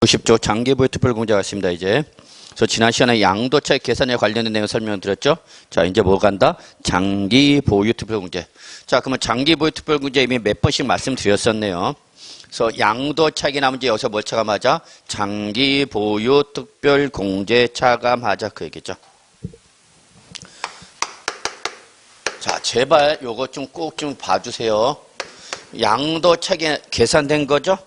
90조 장기보유 특별공제가 있습니다. 이제 그래서 지난 시간에 양도차익 계산에 관련된 내용 설명드렸죠. 자, 이제 뭐 간다? 장기보유 특별공제. 자, 그러면 장기보유 특별공제 이미 몇 번씩 말씀드렸었네요. 그래서 양도차익이 나면 이제 여기서 뭘 차감하자? 장기보유 특별공제 차감하자 그 얘기죠. 자, 제발 요거 좀 꼭 좀 봐주세요. 양도차익이 계산된 거죠?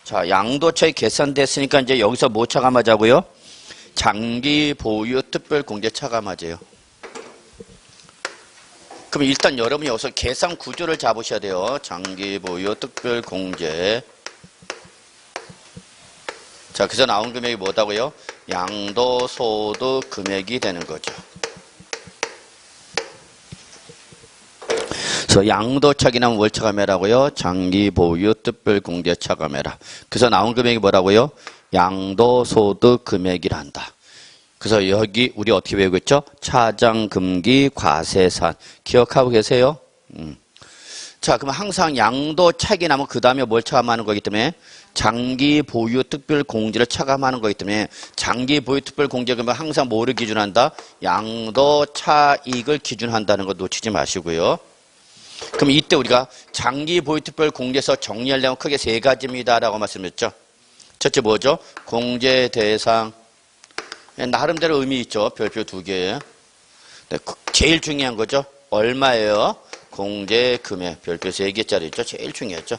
자, 양도차익 계산됐으니까 이제 여기서 뭐 차감하자고요? 장기보유 특별공제 차감하재요. 그럼 일단 여러분이 여기서 계산 구조를 잡으셔야 돼요. 장기보유 특별공제. 자, 그래서 나온 금액이 뭐다고요? 양도소득 금액이 되는 거죠. 그래서 양도차익이 나면 뭘 차감해라고요? 장기보유 특별공제 차감해라. 그래서 나온 금액이 뭐라고요? 양도소득 금액이라 한다. 그래서 여기 우리 어떻게 배우고 있죠? 차장금기 과세산. 기억하고 계세요? 자, 그럼 항상 양도차익이 나면 그 다음에 뭘 차감하는 거기 때문에 장기보유 특별공제를 차감하는 거기 때문에 장기보유 특별공제 그러면 항상 뭐를 기준한다? 양도차익을 기준한다는 거 놓치지 마시고요. 그럼 이때 우리가 장기보유특별공제에서 정리하려면 크게 세 가지입니다라고 말씀드렸죠. 첫째 뭐죠? 공제 대상. 나름대로 의미 있죠. 별표 2개. 네, 제일 중요한 거죠. 얼마예요? 공제 금액. 별표 3개짜리 있죠. 제일 중요하죠.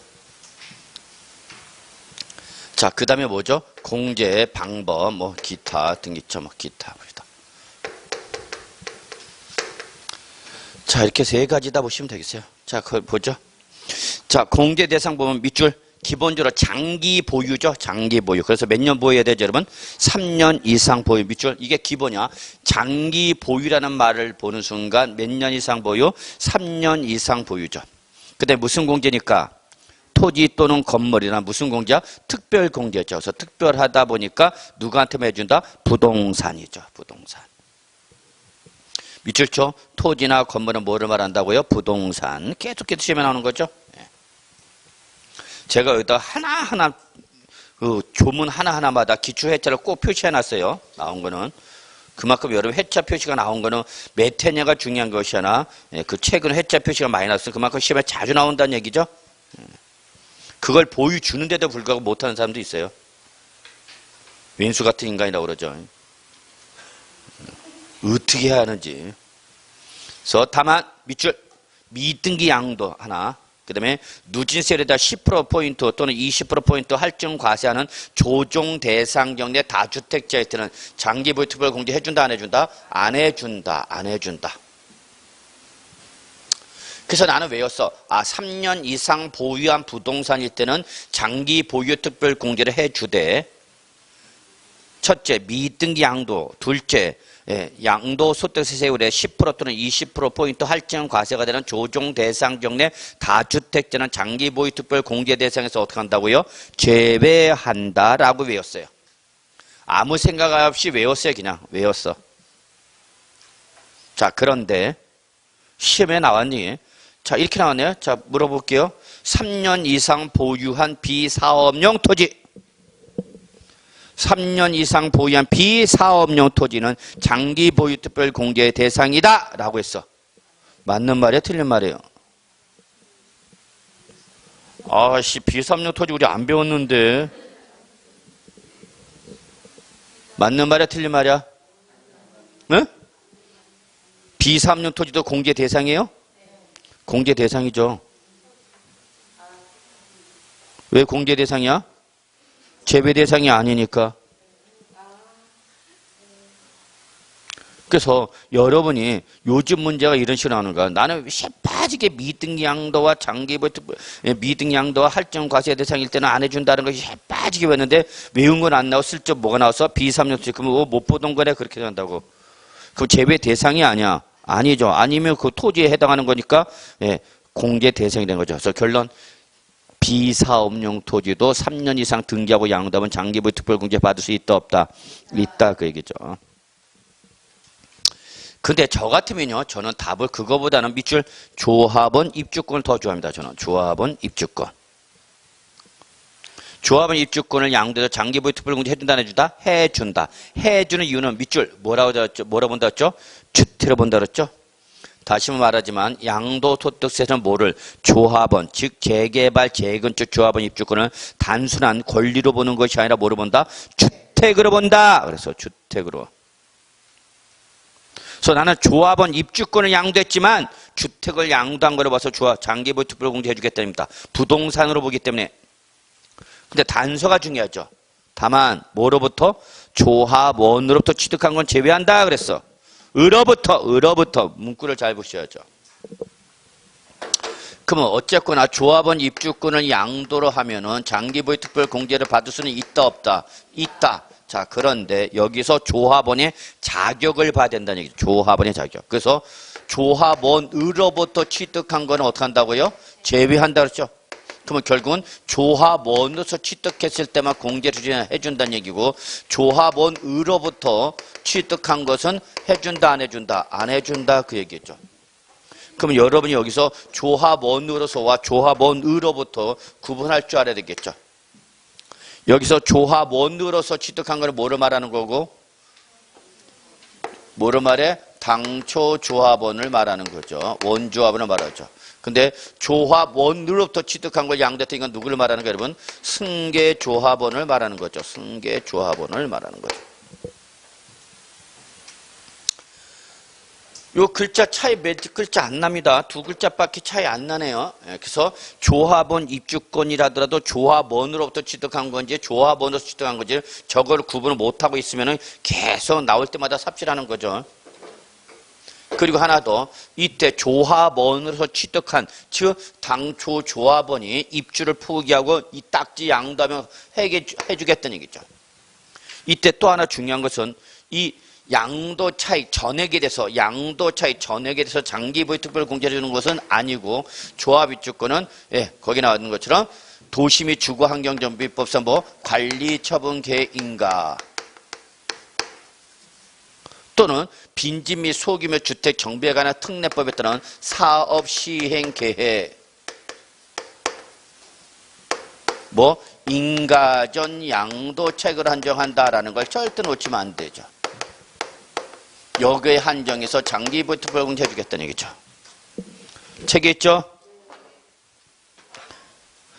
자, 그 다음에 뭐죠? 공제 방법, 뭐 기타 등 있죠. 뭐 기타. 자, 이렇게 세 가지다 보시면 되겠어요. 자, 그걸 보죠. 자, 공제 대상 보면 밑줄 기본적으로 장기 보유죠. 장기 보유. 그래서 몇 년 보유해야 되죠, 여러분? 3년 이상 보유 밑줄. 이게 기본이야. 장기 보유라는 말을 보는 순간 몇 년 이상 보유? 3년 이상 보유죠. 근데 무슨 공제니까? 토지 또는 건물이나 무슨 공제야? 특별 공제죠. 그래서 특별하다 보니까 누구한테만 해준다? 부동산이죠. 부동산. 밑줄 쳐. 토지나 건물은 뭐를 말한다고요? 부동산. 계속해서 시험에 나오는 거죠. 제가 여기다 하나하나 그 조문 하나하나마다 기출회차를 꼭 표시해놨어요. 나온 거는. 그만큼 여러분 회차 표시가 나온 거는 몇 회냐가 중요한 것이 하나. 그 최근 회차 표시가 많이 나왔어요. 그만큼 시험에 자주 나온다는 얘기죠. 그걸 보유 주는데도 불구하고 못하는 사람도 있어요. 왼수 같은 인간이라고 그러죠. 어떻게 해야 하는지. 그래서 다만 밑줄 미등기 양도 하나. 그 다음에 누진세율에다 10%포인트 또는 20%포인트 할증 과세하는 조정 대상 경내 다주택자에 때는 장기보유 특별공제 해준다 안 해준다? 안 해준다. 안 해준다. 그래서 나는 외웠어. 3년 이상 보유한 부동산일 때는 장기보유 특별공제를 해주되 첫째 미등기 양도. 둘째 양도소득세율의 10% 또는 20%포인트 할증 과세가 되는 조정 대상 경내 다주택자는 장기보유 특별공제 대상에서 어떻게 한다고요? 제외한다라고 외웠어요. 아무 생각 없이 외웠어요. 그냥 외웠어. 자, 그런데 시험에 나왔니? 자, 이렇게 나왔네요. 자, 물어볼게요. 3년 이상 보유한 비사업용 토지. 3년 이상 보유한 비사업용 토지는 장기보유 특별공제 대상이다 라고 했어. 맞는 말이야? 틀린 말이에요? 비사업용 토지 우리 안 배웠는데. 맞는 말이야? 틀린 말이야? 응? 비사업용 토지도 공제 대상이에요? 공제 대상이죠. 왜 공제 대상이야? 제외 대상이 아니니까. 그래서 여러분이 요즘 문제가 이런 식으로 나오는 거야. 나는 새빠지게 미등기 양도와 장기보유 미등기 양도와 할증 과세 대상일 때는 안 해준다는 것이 새빠지게 외웠는데 외운 건 안 나오고 슬쩍 뭐가 나와서 비삼년치 그러면 못 보던 거래 그렇게 된다고. 그럼 제외 대상이 아니야. 아니죠. 아니면 그 토지에 해당하는 거니까 공제 대상이 된 거죠. 그래서 결론. 비사업용 토지도 3년 이상 등기하고 양도하면 장기보유 특별공제 받을 수 있다 없다? 있다 그 얘기죠. 근데 저 같으면요. 저는 답을 그거보다는 밑줄 조합원 입주권을 더 좋아합니다. 저는 조합원 입주권. 조합원 입주권을 양도해서 장기 보유 특별공제 해준다 안 해준다? 해준다. 해주는 이유는 밑줄 뭐라고 본다 그랬죠? 주택으로 본다 그랬죠? 다시 말하지만 양도소득세는 뭐를 조합원 즉 재개발 재건축 조합원 입주권을 단순한 권리로 보는 것이 아니라 뭐로 본다? 주택으로 본다. 그래서 주택으로. 그래서 나는 조합원 입주권을 양도했지만 주택을 양도한 거로 봐서 장기 보유 특별공제 해주겠다입니다. 부동산으로 보기 때문에. 근데 단서가 중요하죠. 다만 뭐로부터? 조합원으로부터 취득한 건 제외한다 그랬어. 으로부터 문구를 잘 보셔야죠. 그러면 어쨌거나 조합원 입주권을 양도로 하면은 장기 보유 특별 공제를 받을 수는 있다 없다? 있다. 자, 그런데 여기서 조합원의 자격을 봐야 된다는 얘기죠. 조합원의 자격. 그래서 조합원으로부터 취득한 거는 어떻게 한다고요? 제외한다 그랬죠. 그러면 결국은 조합원으로서 취득했을 때만 공제를 해준다는 얘기고 조합원으로부터 취득한 것은 해준다 안 해준다? 안 해준다 그 얘기죠. 그러면 여러분이 여기서 조합원으로서와 조합원으로부터 구분할 줄 알아야 되겠죠. 여기서 조합원으로서 취득한 걸 뭐로 말하는 거고 뭐로 말해? 당초 조합원을 말하는 거죠. 원조합원을 말하죠. 근데 조합원으로부터 취득한 걸 양도했던 이건 누구를 말하는 거예요, 여러분? 승계조합원을 말하는 거죠. 승계조합원을 말하는 거죠. 요 글자 차이 몇 글자 안 납니다. 두 글자밖에 차이 안 나네요. 그래서 조합원 입주권이라더라도 조합원으로부터 취득한 건지 조합원으로서 취득한 건지 저걸 구분을 못하고 있으면 계속 나올 때마다 삽질하는 거죠. 그리고 하나 더 이때 조합원으로서 취득한 즉 당초 조합원이 입주를 포기하고 이 딱지 양도하면 해주겠다는 얘기죠. 이때 또 하나 중요한 것은 이 양도 차익 전액에 대해서 장기 보유 특별 공제를 주는 것은 아니고 조합 입주권은 거기 나오는 것처럼 도시 및 주거 환경 정비법상 관리 처분 계획인가 또는 빈집 및 소규모 주택 정비에 관한 특례법에 따른 사업 시행 계획 인가전 양도 차익을 한정한다라는 걸 절대 놓치면 안 되죠. 여기에 한정해서 장기 보유 특별 공제 해주겠다는 얘기죠. 책에 있죠?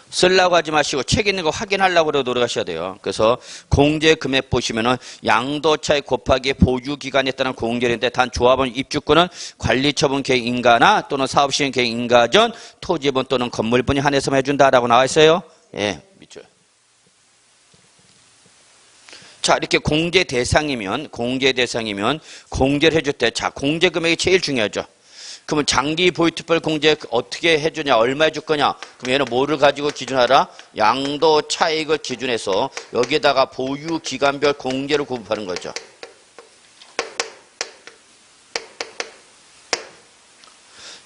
쓰려고 하지 마시고 책 있는 거 확인하려고 노력하셔야 돼요. 그래서 공제 금액 보시면은 양도 차익 곱하기 보유 기간에 따른 공제인데 단 조합원 입주권은 관리처분 계획 인가나 또는 사업시행 계획 인가 전 토지분 또는 건물분이 한해서 해준다라고 나와 있어요. 밑줄. 자, 이렇게 공제 대상이면 공제를 해줄 때 자, 공제 금액이 제일 중요하죠. 그러면 장기 보유 특별 공제 어떻게 해주냐? 얼마 해줄 거냐? 그럼 얘는 뭐를 가지고 기준하라? 양도 차익을 기준해서 여기에다가 보유 기간별 공제를 구분하는 거죠.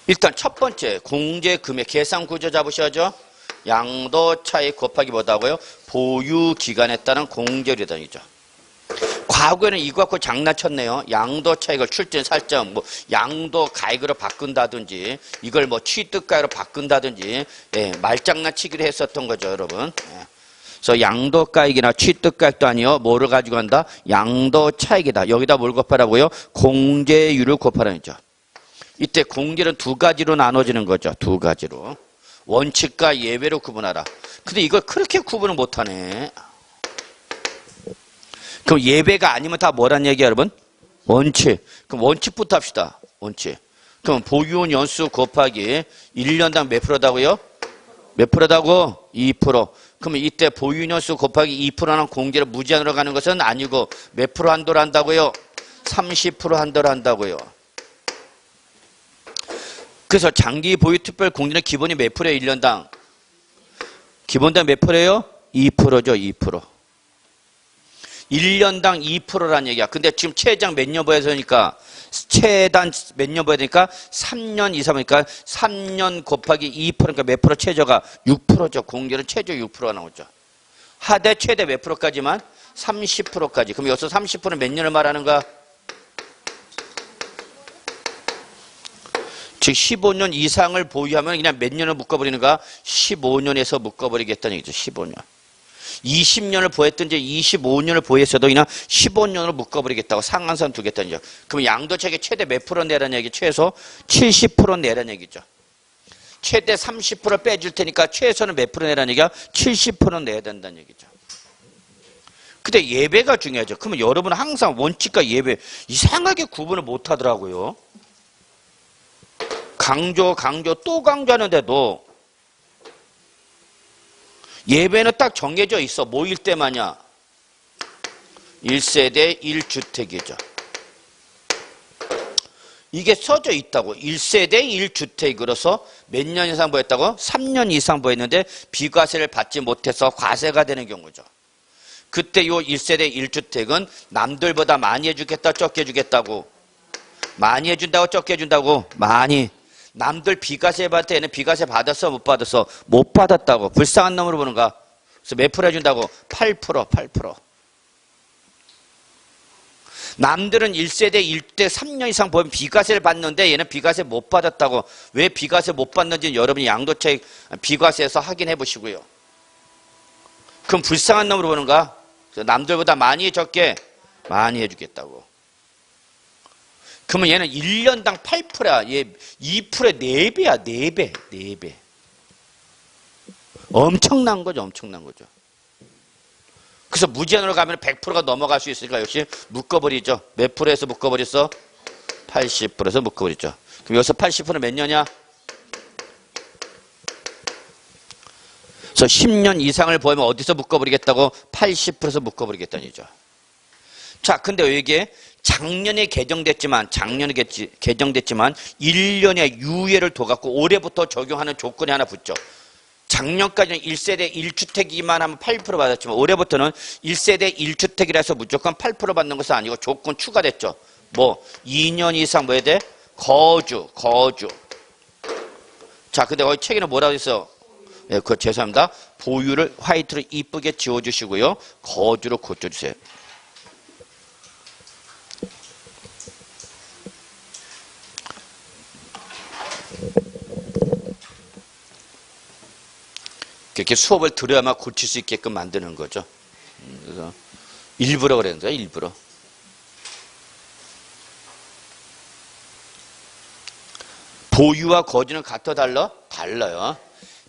일단 첫 번째 공제 금액 계산 구조 잡으셔야죠. 양도 차익 곱하기 뭐다고요? 보유 기간에 따른 공제율이라는 얘기죠. 과거에는 이거 갖고 장난쳤네요. 양도 차익을 출전 살점 양도 가액으로 바꾼다든지 이걸 취득가액으로 바꾼다든지 말장난치기로 했었던 거죠, 여러분. 그래서 양도가액이나 취득가액도 아니요. 뭐를 가지고 한다? 양도 차익이다. 여기다 뭘 곱하라고요? 공제율을 곱하라는 거죠. 이때 공제는 두 가지로 나눠지는 거죠. 두 가지로. 원칙과 예외로 구분하라. 근데 이걸 그렇게 구분을 못하네. 그럼 예외가 아니면 다 뭐란 얘기야, 여러분? 원칙. 그럼 원칙부터 합시다. 원칙. 그럼 보유원 연수 곱하기 1년당 몇 프로다고요? 몇 프로다고? 2%. 그러면 이때 보유원 연수 곱하기 2%는 공제를 무제한으로 가는 것은 아니고 몇 프로 한도로 한다고요? 30% 한도로 한다고요. 그래서 장기 보유 특별 공제는 기본이 몇 프로예요? 1년당. 기본당 몇 프로예요? 2%죠. 2%. 1년당 2%란 얘기야. 근데 지금 최장 몇 년 보여야 되니까 최단 몇 년 보여야 되니까 3년 이상이니까 3년 곱하기 2%니까 몇 프로 최저가 6%죠. 공제는 최저 6%가 나오죠. 하대 최대 몇 프로까지만? 30%까지. 그럼 여기서 30%는 몇 년을 말하는가? 즉 15년 이상을 보유하면 그냥 몇 년을 묶어버리는가? 15년에서 묶어버리겠다는 얘기죠. 15년. 20년을 보였든지 25년을 보였어도 그냥 15년으로 묶어버리겠다고 상한선 두겠다는 얘기죠. 그럼 양도차익의 최대 몇 프로 내라는 얘기? 최소 70% 내라는 얘기죠. 최대 30% 빼줄 테니까 최소는 몇 프로 내라는 얘기야? 70% 내야 된다는 얘기죠. 근데 예배가 중요하죠. 그러면 여러분은 항상 원칙과 예배 이상하게 구분을 못 하더라고요. 강조 또 강조하는데도 예배는 딱 정해져 있어. 뭐일 때마냐? 1세대 1주택이죠. 이게 써져 있다고. 1세대 1주택으로서 몇 년 이상 보였다고? 3년 이상 보였는데 비과세를 받지 못해서 과세가 되는 경우죠. 그때 요 1세대 1주택은 남들보다 많이 해주겠다, 적게 해주겠다고? 많이 해준다고, 적게 해준다고? 많이. 남들 비과세 받을 때는 비과세 받았어, 못 받았어? 못 받았다고. 불쌍한 놈으로 보는가? 그래서 몇 프로 해준다고? 8%. 남들은 1세대 1주택 3년 이상 보면 비과세를 받는데 얘는 비과세 못 받았다고. 왜 비과세 못 받는지는 여러분이 양도차익 비과세에서 확인해 보시고요. 그럼 불쌍한 놈으로 보는가? 남들보다 많이 적게 많이 해주겠다고. 그러면 얘는 1년당 8%야. 얘 2%의 4배야. 4배. 엄청난 거죠. 그래서 무제한으로 가면 100%가 넘어갈 수 있으니까 역시 묶어버리죠. 몇 프로에서 묶어버렸어? 80%에서 묶어버리죠. 그럼 여기서 80%는 몇 년이야? 그래서 10년 이상을 보면 어디서 묶어버리겠다고? 80%에서 묶어버리겠다는 얘기죠. 자, 근데 이게 작년에 개정됐지만 1년의 유예를 둬갖고 올해부터 적용하는 조건이 하나 붙죠. 작년까지는 1세대 1주택이기만 하면 8% 받았지만 올해부터는 1세대 1주택이라서 무조건 8% 받는 것은 아니고 조건 추가됐죠. 뭐 2년 이상 뭐 해야 돼? 거주. 자, 근데 거기 책에는 뭐라고 했어? 예, 죄송합니다. 보유를 화이트로 이쁘게 지워주시고요. 거주로 고쳐주세요. 그렇게 수업을 들어야만 고칠 수 있게끔 만드는 거죠. 그래서 일부러 그랬는 거야, 일부러. 보유와 거주는 같아 달라? 달라요.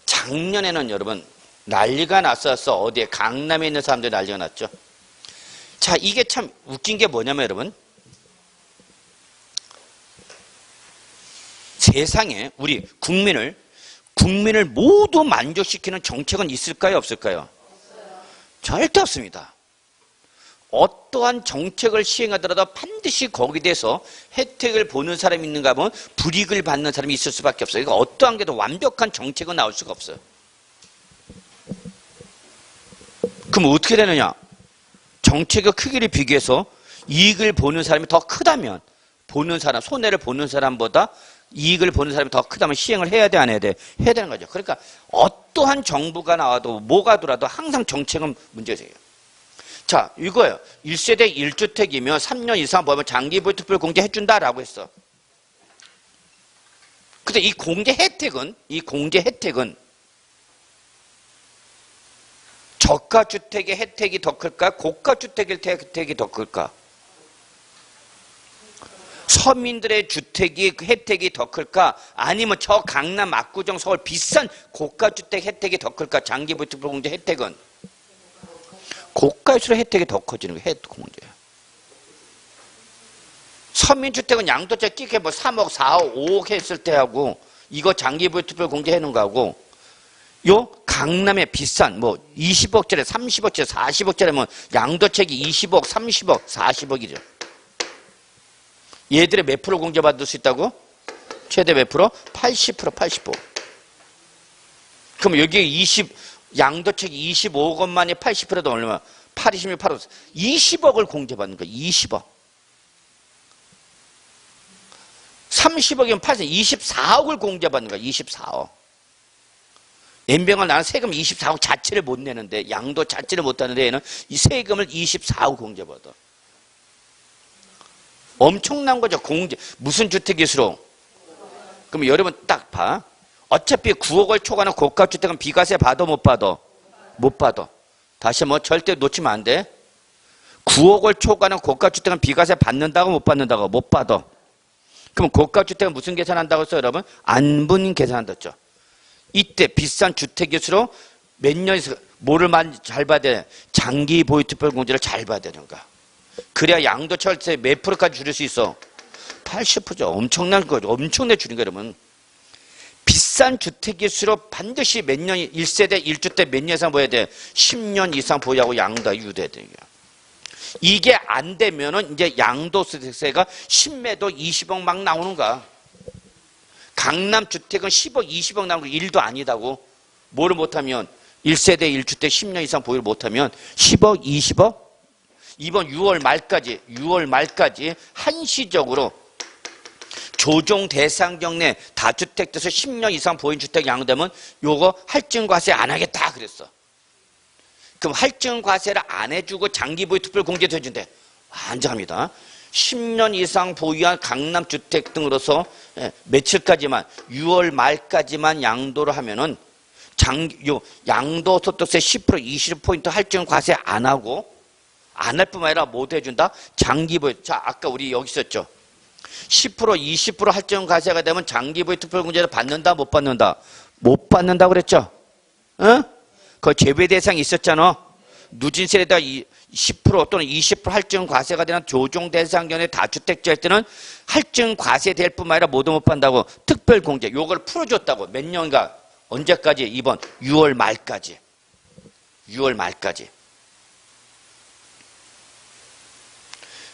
작년에는 여러분 난리가 났었어. 어디에? 강남에 있는 사람들이 난리가 났죠. 자, 이게 참 웃긴 게 뭐냐면 여러분, 세상에 우리 국민을 모두 만족시키는 정책은 있을까요? 없을까요? 절대 없습니다. 어떠한 정책을 시행하더라도 반드시 거기에 대해서 혜택을 보는 사람이 있는가 하면 불이익을 받는 사람이 있을 수밖에 없어요. 그러니까 어떠한 게도 완벽한 정책은 나올 수가 없어요. 그럼 어떻게 되느냐? 정책의 크기를 비교해서 이익을 보는 사람이 더 크다면, 손해를 보는 사람보다 이익을 보는 사람이 더 크다면 시행을 해야 돼, 안 해야 돼? 해야 되는 거죠. 그러니까 어떠한 정부가 나와도 뭐가 들어도 항상 정책은 문제제예요. 자, 이거예요. 1세대 1주택이면 3년 이상 보면 장기보유특별 공제해준다라고 했어. 근데 이 공제 혜택은 저가주택의 혜택이 더 클까? 고가주택의 혜택이 더 클까? 서민들의 주택이 혜택이 더 클까? 아니면 저 강남, 압구정, 서울 비싼 고가주택 혜택이 더 클까? 장기보유특별 공제 혜택은 고가일수록 혜택이 더 커지는 거예요. 공제예요. 서민주택은 양도세 끼게 뭐 3억, 4억, 5억 했을 때 하고 이거 장기보유특별 공제 해놓은 거하고 요 강남에 비싼 뭐 20억짜리, 30억짜리, 40억짜리면 양도책이 20억, 30억, 40억이죠. 얘들의 몇 프로 공제받을 수 있다고? 최대 몇 프로? 80%. 그럼 여기 양도책이 25억 원만에 80%도 얼마? 86, 8, 20억을 공제받는 거야. 20억. 30억이면 24억을 공제받는 거야. 24억. 연병을 나는 세금 24억 자체를 못 내는데, 양도 자체를 못 하는데 얘는 이 세금을 24억 공제받아. 엄청난 거죠. 공제. 무슨 주택일수록? 그럼 여러분 딱 봐. 어차피 9억을 초과하는 고가주택은 비과세 받아 못 받아? 못 받아. 다시 뭐 절대 놓치면 안 돼. 9억을 초과하는 고가주택은 비과세 받는다고 못 받는다고? 못 받아. 그럼 고가주택은 무슨 계산한다고 했어요, 여러분? 안분 계산한다죠. 이때 비싼 주택일수록 몇 년에서 뭐를 잘 봐야 돼? 장기 보유특별공제를 잘 봐야 되는 거야. 그래야 양도철세 몇 프로까지 줄일 수 있어? 80%죠. 엄청난 거죠. 엄청나게 줄인 거예요, 여러분. 비싼 주택일수록 반드시 몇 년, 1세대 1주택 몇 년 이상 보여야 돼? 10년 이상 보유하고 양도가 유도해야 돼요. 이게 안 되면은 이제 양도세가 10매도 20억 막 나오는 거야. 강남 주택은 10억, 20억 나오는 거 1도 아니다고. 뭐를 못하면 1세대 1주택 10년 이상 보유를 못하면 10억, 20억? 이번 6월 말까지 한시적으로 조정 대상 경내 다주택돼서 10년 이상 보유 주택 양도되면 요거 할증과세 안 하겠다 그랬어. 그럼 할증과세를 안 해주고 장기 보유 특별 공제도 해준대. 환장합니다. 10년 이상 보유한 강남 주택 등으로서 며칠까지만 6월 말까지만 양도를 하면은 양도소득세 10% 20% 할증과세 안 하고 안 할 뿐만 아니라 못 해준다. 장기 보유. 자, 아까 우리 여기 있었죠. 10% 20% 할증과세가 되면 장기 보유 특별 공제를 받는다 못 받는다? 못 받는다고 그랬죠. 어? 그 제외 대상이 있었잖아. 누진세에다 10% 또는 20% 할증과세가 되는 조정 대상 경우에 다주택자 할 때는 할증과세 될 뿐만 아니라 모두 못 받는다고 특별공제 요걸 풀어줬다고. 몇 년간 언제까지? 이번 6월 말까지. 6월 말까지.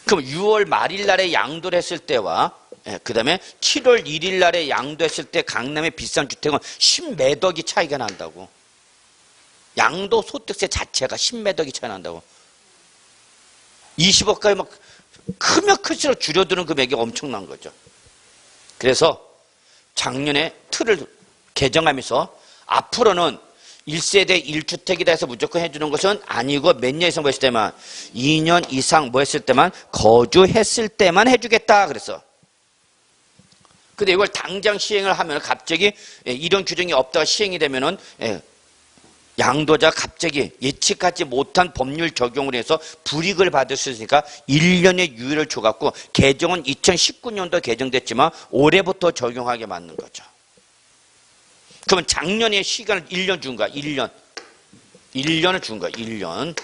그럼 6월 말일 날에 양도를 했을 때와 그 다음에 7월 1일 날에 양도했을 때 강남의 비싼 주택은 10몇 억이 차이가 난다고. 양도소득세 자체가 10몇 억이 차이 난다고. 20억까지 막 크면 클수록 줄여드는 금액이 엄청난 거죠. 그래서 작년에 틀을 개정하면서 앞으로는 1세대 1주택이다 해서 무조건 해주는 것은 아니고 몇 년 이상 뭐 했을 때만 2년 이상 뭐 했을 때만 거주했을 때만 해주겠다 그랬어. 근데 이걸 당장 시행을 하면 갑자기 이런 규정이 없다가 시행이 되면은 양도자 갑자기 예측하지 못한 법률 적용을 해서 불이익을 받을 수 있으니까 1년의 유예를 줘갖고 개정은 2019년도 개정됐지만 올해부터 적용하게 맞는 거죠. 그러면 작년에 시간을 1년 준 거야. 1년을 준 거야. 1년.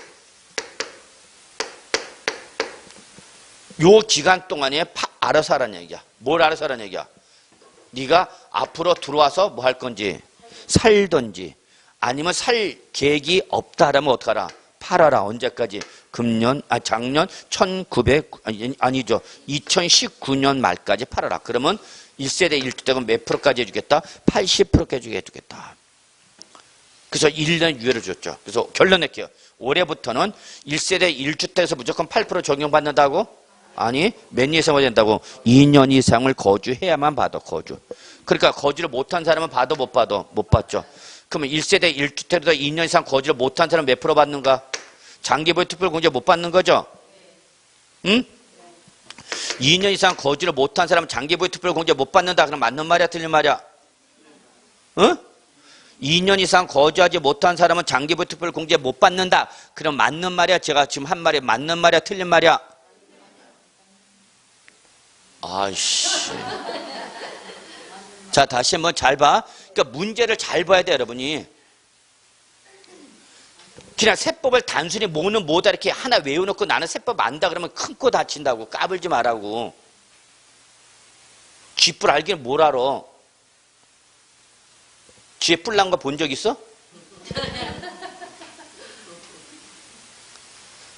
요 기간 동안에 알아서 하라는 얘기야. 뭘 알아서 하라는 얘기야? 네가 앞으로 들어와서 뭐 할 건지 살던지 아니면 살 계획이 없다라면 어떡하라? 팔아라. 언제까지? 작년 2019년 말까지 팔아라. 그러면 1세대 1주택은 몇 프로까지 해주겠다? 80%까지 해주겠다. 그래서 1년 유예를 줬죠. 그래서 결론 낼게요. 올해부터는 1세대 1주택에서 무조건 8% 적용받는다고? 아니, 몇 년 이상 된다고? 2년 이상을 거주해야만 받아, 거주. 그러니까 거주를 못한 사람은 받아, 못 받아? 못 받죠. 그러면 1세대 1주택에서 2년 이상 거주를 못한 사람은 몇 프로 받는가? 장기보유 특별공제 못 받는 거죠? 응? 2년 이상 거주를 못한 사람은 장기보유 특별공제 못 받는다. 그럼 맞는 말이야, 틀린 말이야? 응? 2년 이상 거주하지 못한 사람은 장기보유 특별공제 못 받는다. 그럼 맞는 말이야? 제가 지금 한 말이 맞는 말이야, 틀린 말이야? 아이씨. 자, 다시 한번 잘 봐. 그러니까 문제를 잘 봐야 돼, 여러분이. 그냥 세법을 단순히 뭐는 뭐다 이렇게 하나 외워놓고 나는 세법 안다 그러면 큰 코 다친다고. 까불지 말라고. 쥐뿔 알기는 뭘 알아? 쥐에 뿔 난 거 본 적 있어?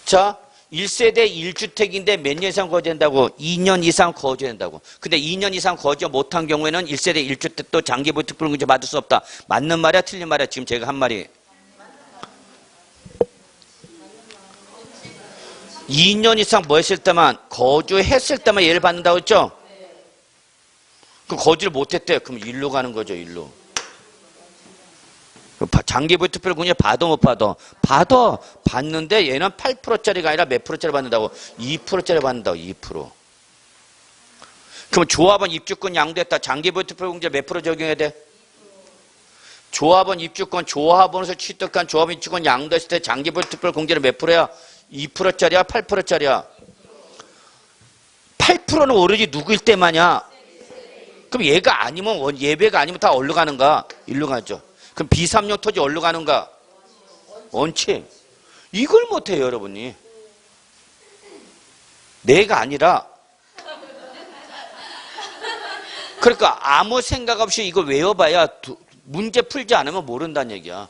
자, 1세대 1주택인데 몇 년 이상 거주한다고? 2년 이상 거주한다고. 근데 2년 이상 거주 못한 경우에는 1세대 1주택도 장기보유 특별공제 받을 수 없다. 맞는 말이야, 틀린 말이야? 지금 제가 한 말이. 2년 이상 뭐 했을 때만, 거주했을 때만 얘를 받는다고 했죠? 그럼 거주를 못했대. 그럼 일로 가는 거죠, 일로. 장기보유 특별공제 받아 못 받아? 받아. 받는데 얘는 8%짜리가 아니라 몇 프로짜리 받는다고? 2%짜리 받는다고. 2%. 그럼 조합원 입주권 양도했다. 장기보유 특별공제 몇 프로 적용해야 돼? 조합원 입주권, 조합원에서 취득한 조합원 입주권 양도했을 때 장기보유 특별 공제는 몇 프로야? 2%짜리야? 8%짜리야? 8%는 오로지 누구일 때만이야? 그럼 얘가 아니면, 예배가 아니면 다 어디로 가는가? 일로 가죠. 그럼 비삼용 토지 어디로 가는가? 원칙. 이걸 못해요, 여러분이. 내가 아니라. 그러니까 아무 생각 없이 이걸 외워봐야 문제 풀지 않으면 모른다는 얘기야.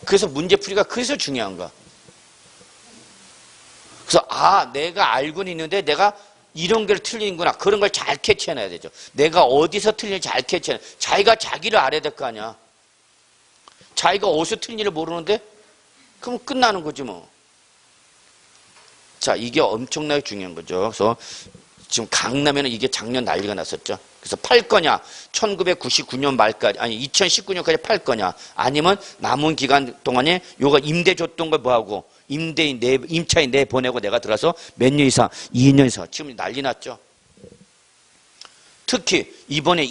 그래서 문제 풀이가 그래서 중요한 거야. 그래서 내가 알고는 있는데 내가 이런 걸 틀리는구나. 그런 걸 잘 캐치해놔야 되죠. 내가 어디서 틀리는지 잘 캐치해놔. 자기가 자기를 알아야 될 거 아니야. 자기가 어디서 틀린지를 모르는데 그럼 끝나는 거지 뭐. 자, 이게 엄청나게 중요한 거죠. 그래서 지금 강남에는 이게 작년 난리가 났었죠. 그래서 팔 거냐, 1999년 말까지, 아니 2019년까지 팔 거냐, 아니면 남은 기간 동안에 요거 임대 줬던 걸 뭐하고, 임차인 내보내고 내가 들어서 몇 년 이상, 2년 이상, 지금 난리 났죠. 특히 이번에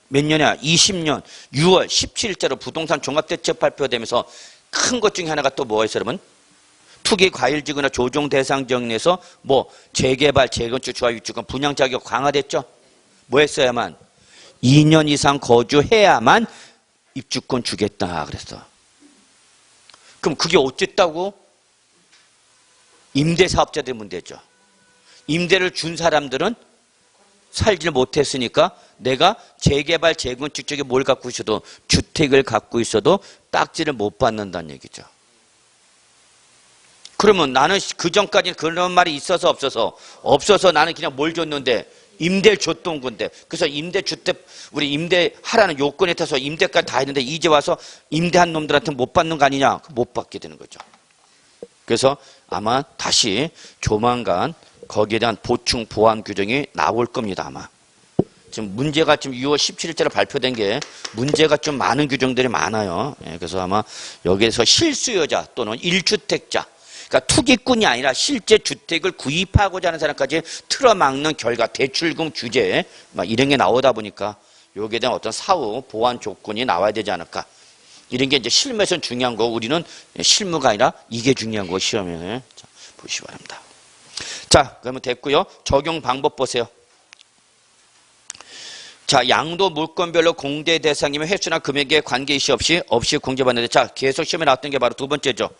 몇 년이야, 20년 6월 17일자로 부동산 종합대책 발표되면서 큰 것 중에 하나가 또 뭐였어요, 여러분? 투기 과일지구나 조정 대상 정리에서 뭐 재개발, 재건축, 조합 입주권 분양 자격 강화됐죠. 뭐 했어야만 2년 이상 거주해야만 입주권 주겠다 그랬어. 그럼 그게 어쨌다고? 임대사업자들 문제죠. 임대를 준 사람들은 살지를 못했으니까 내가 재개발, 재건축 쪽에 뭘 갖고 있어도 주택을 갖고 있어도 딱지를 못 받는다는 얘기죠. 그러면 나는 그 전까지는 그런 말이 있어서 없어서 나는 그냥 뭘 줬는데 임대를 줬던 건데 그래서 임대주택 우리 임대하라는 요건에 따라서 임대까지 다 했는데 이제 와서 임대한 놈들한테 못 받는 거 아니냐? 못 받게 되는 거죠. 그래서 아마 다시 조만간 거기에 대한 보충 보완 규정이 나올 겁니다. 아마 지금 문제가 지금 6월 17일자로 발표된 게 문제가 좀 많은 규정들이 많아요. 그래서 아마 여기에서 실수요자 또는 1주택자 그러니까 투기꾼이 아니라 실제 주택을 구입하고자 하는 사람까지 틀어막는 결과 대출금 규제 막 이런 게 나오다 보니까 여기에 대한 어떤 사후 보완 조건이 나와야 되지 않을까. 이런 게 이제 실무에서는 중요한 거고 우리는 실무가 아니라 이게 중요한 거 시험에. 자, 보시기 바랍니다. 자, 그러면 됐고요. 적용 방법 보세요. 자, 양도 물건별로 공제 대상이면 횟수나 금액에 관계이시 없이 공제받는데 자, 계속 시험에 나왔던 게 바로 두 번째죠.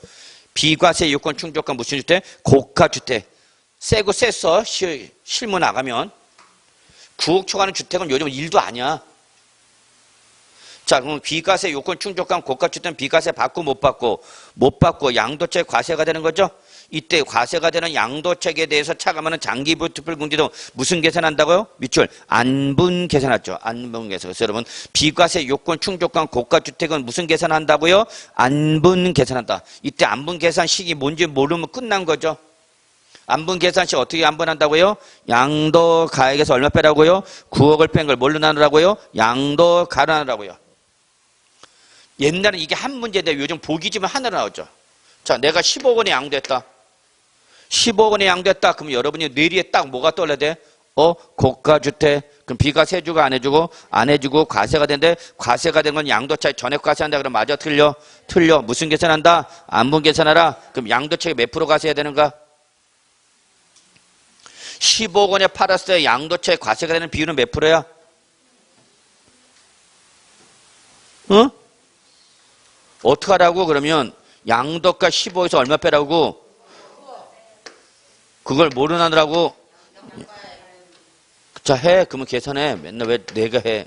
비과세 요건 충족한 무슨 주택? 고가주택. 세고 셌어. 실무 나가면. 9억 초과하는 주택은 요즘 일도 아니야. 자, 그럼 비과세 요건 충족한 고가주택은 비과세 받고 못 받고 양도책 과세가 되는 거죠? 이때 과세가 되는 양도책에 대해서 차감하는 장기보유 특별공제도 무슨 계산한다고요? 밑줄 안분 계산하죠. 안분 계산. 그래서 여러분 비과세 요건 충족한 고가주택은 무슨 계산한다고요? 안분 계산한다. 이때 안분 계산식이 뭔지 모르면 끝난 거죠. 안분 계산식 어떻게 안분한다고요? 양도 가액에서 얼마 빼라고요? 9억을 뺀 걸 뭘로 나누라고요? 양도 가로 나누라고요. 옛날에 이게 한 문제인데 요즘 보기 지면 하나로 나오죠. 자, 내가 10억 원에 양도했다. 10억 원에 양도했다. 그럼 여러분이 뇌리에 딱 뭐가 떠올라야 돼? 고가주택. 그럼 비과세 해주고 안 해주고 과세가 되는데 과세가 된 건 양도차익 전액 과세한다. 그럼 맞아? 틀려? 무슨 계산한다? 안분 계산하라. 그럼 양도차익 몇 프로 과세해야 되는가? 10억 원에 팔았을 때 양도차익 과세가 되는 비율은 몇 프로야? 어? 어떻게 하라고? 그러면 양도가 15에서 얼마 빼라고? 그걸 뭐로 나누라고? 자, 해. 그러면 계산해. 맨날 왜 내가 해?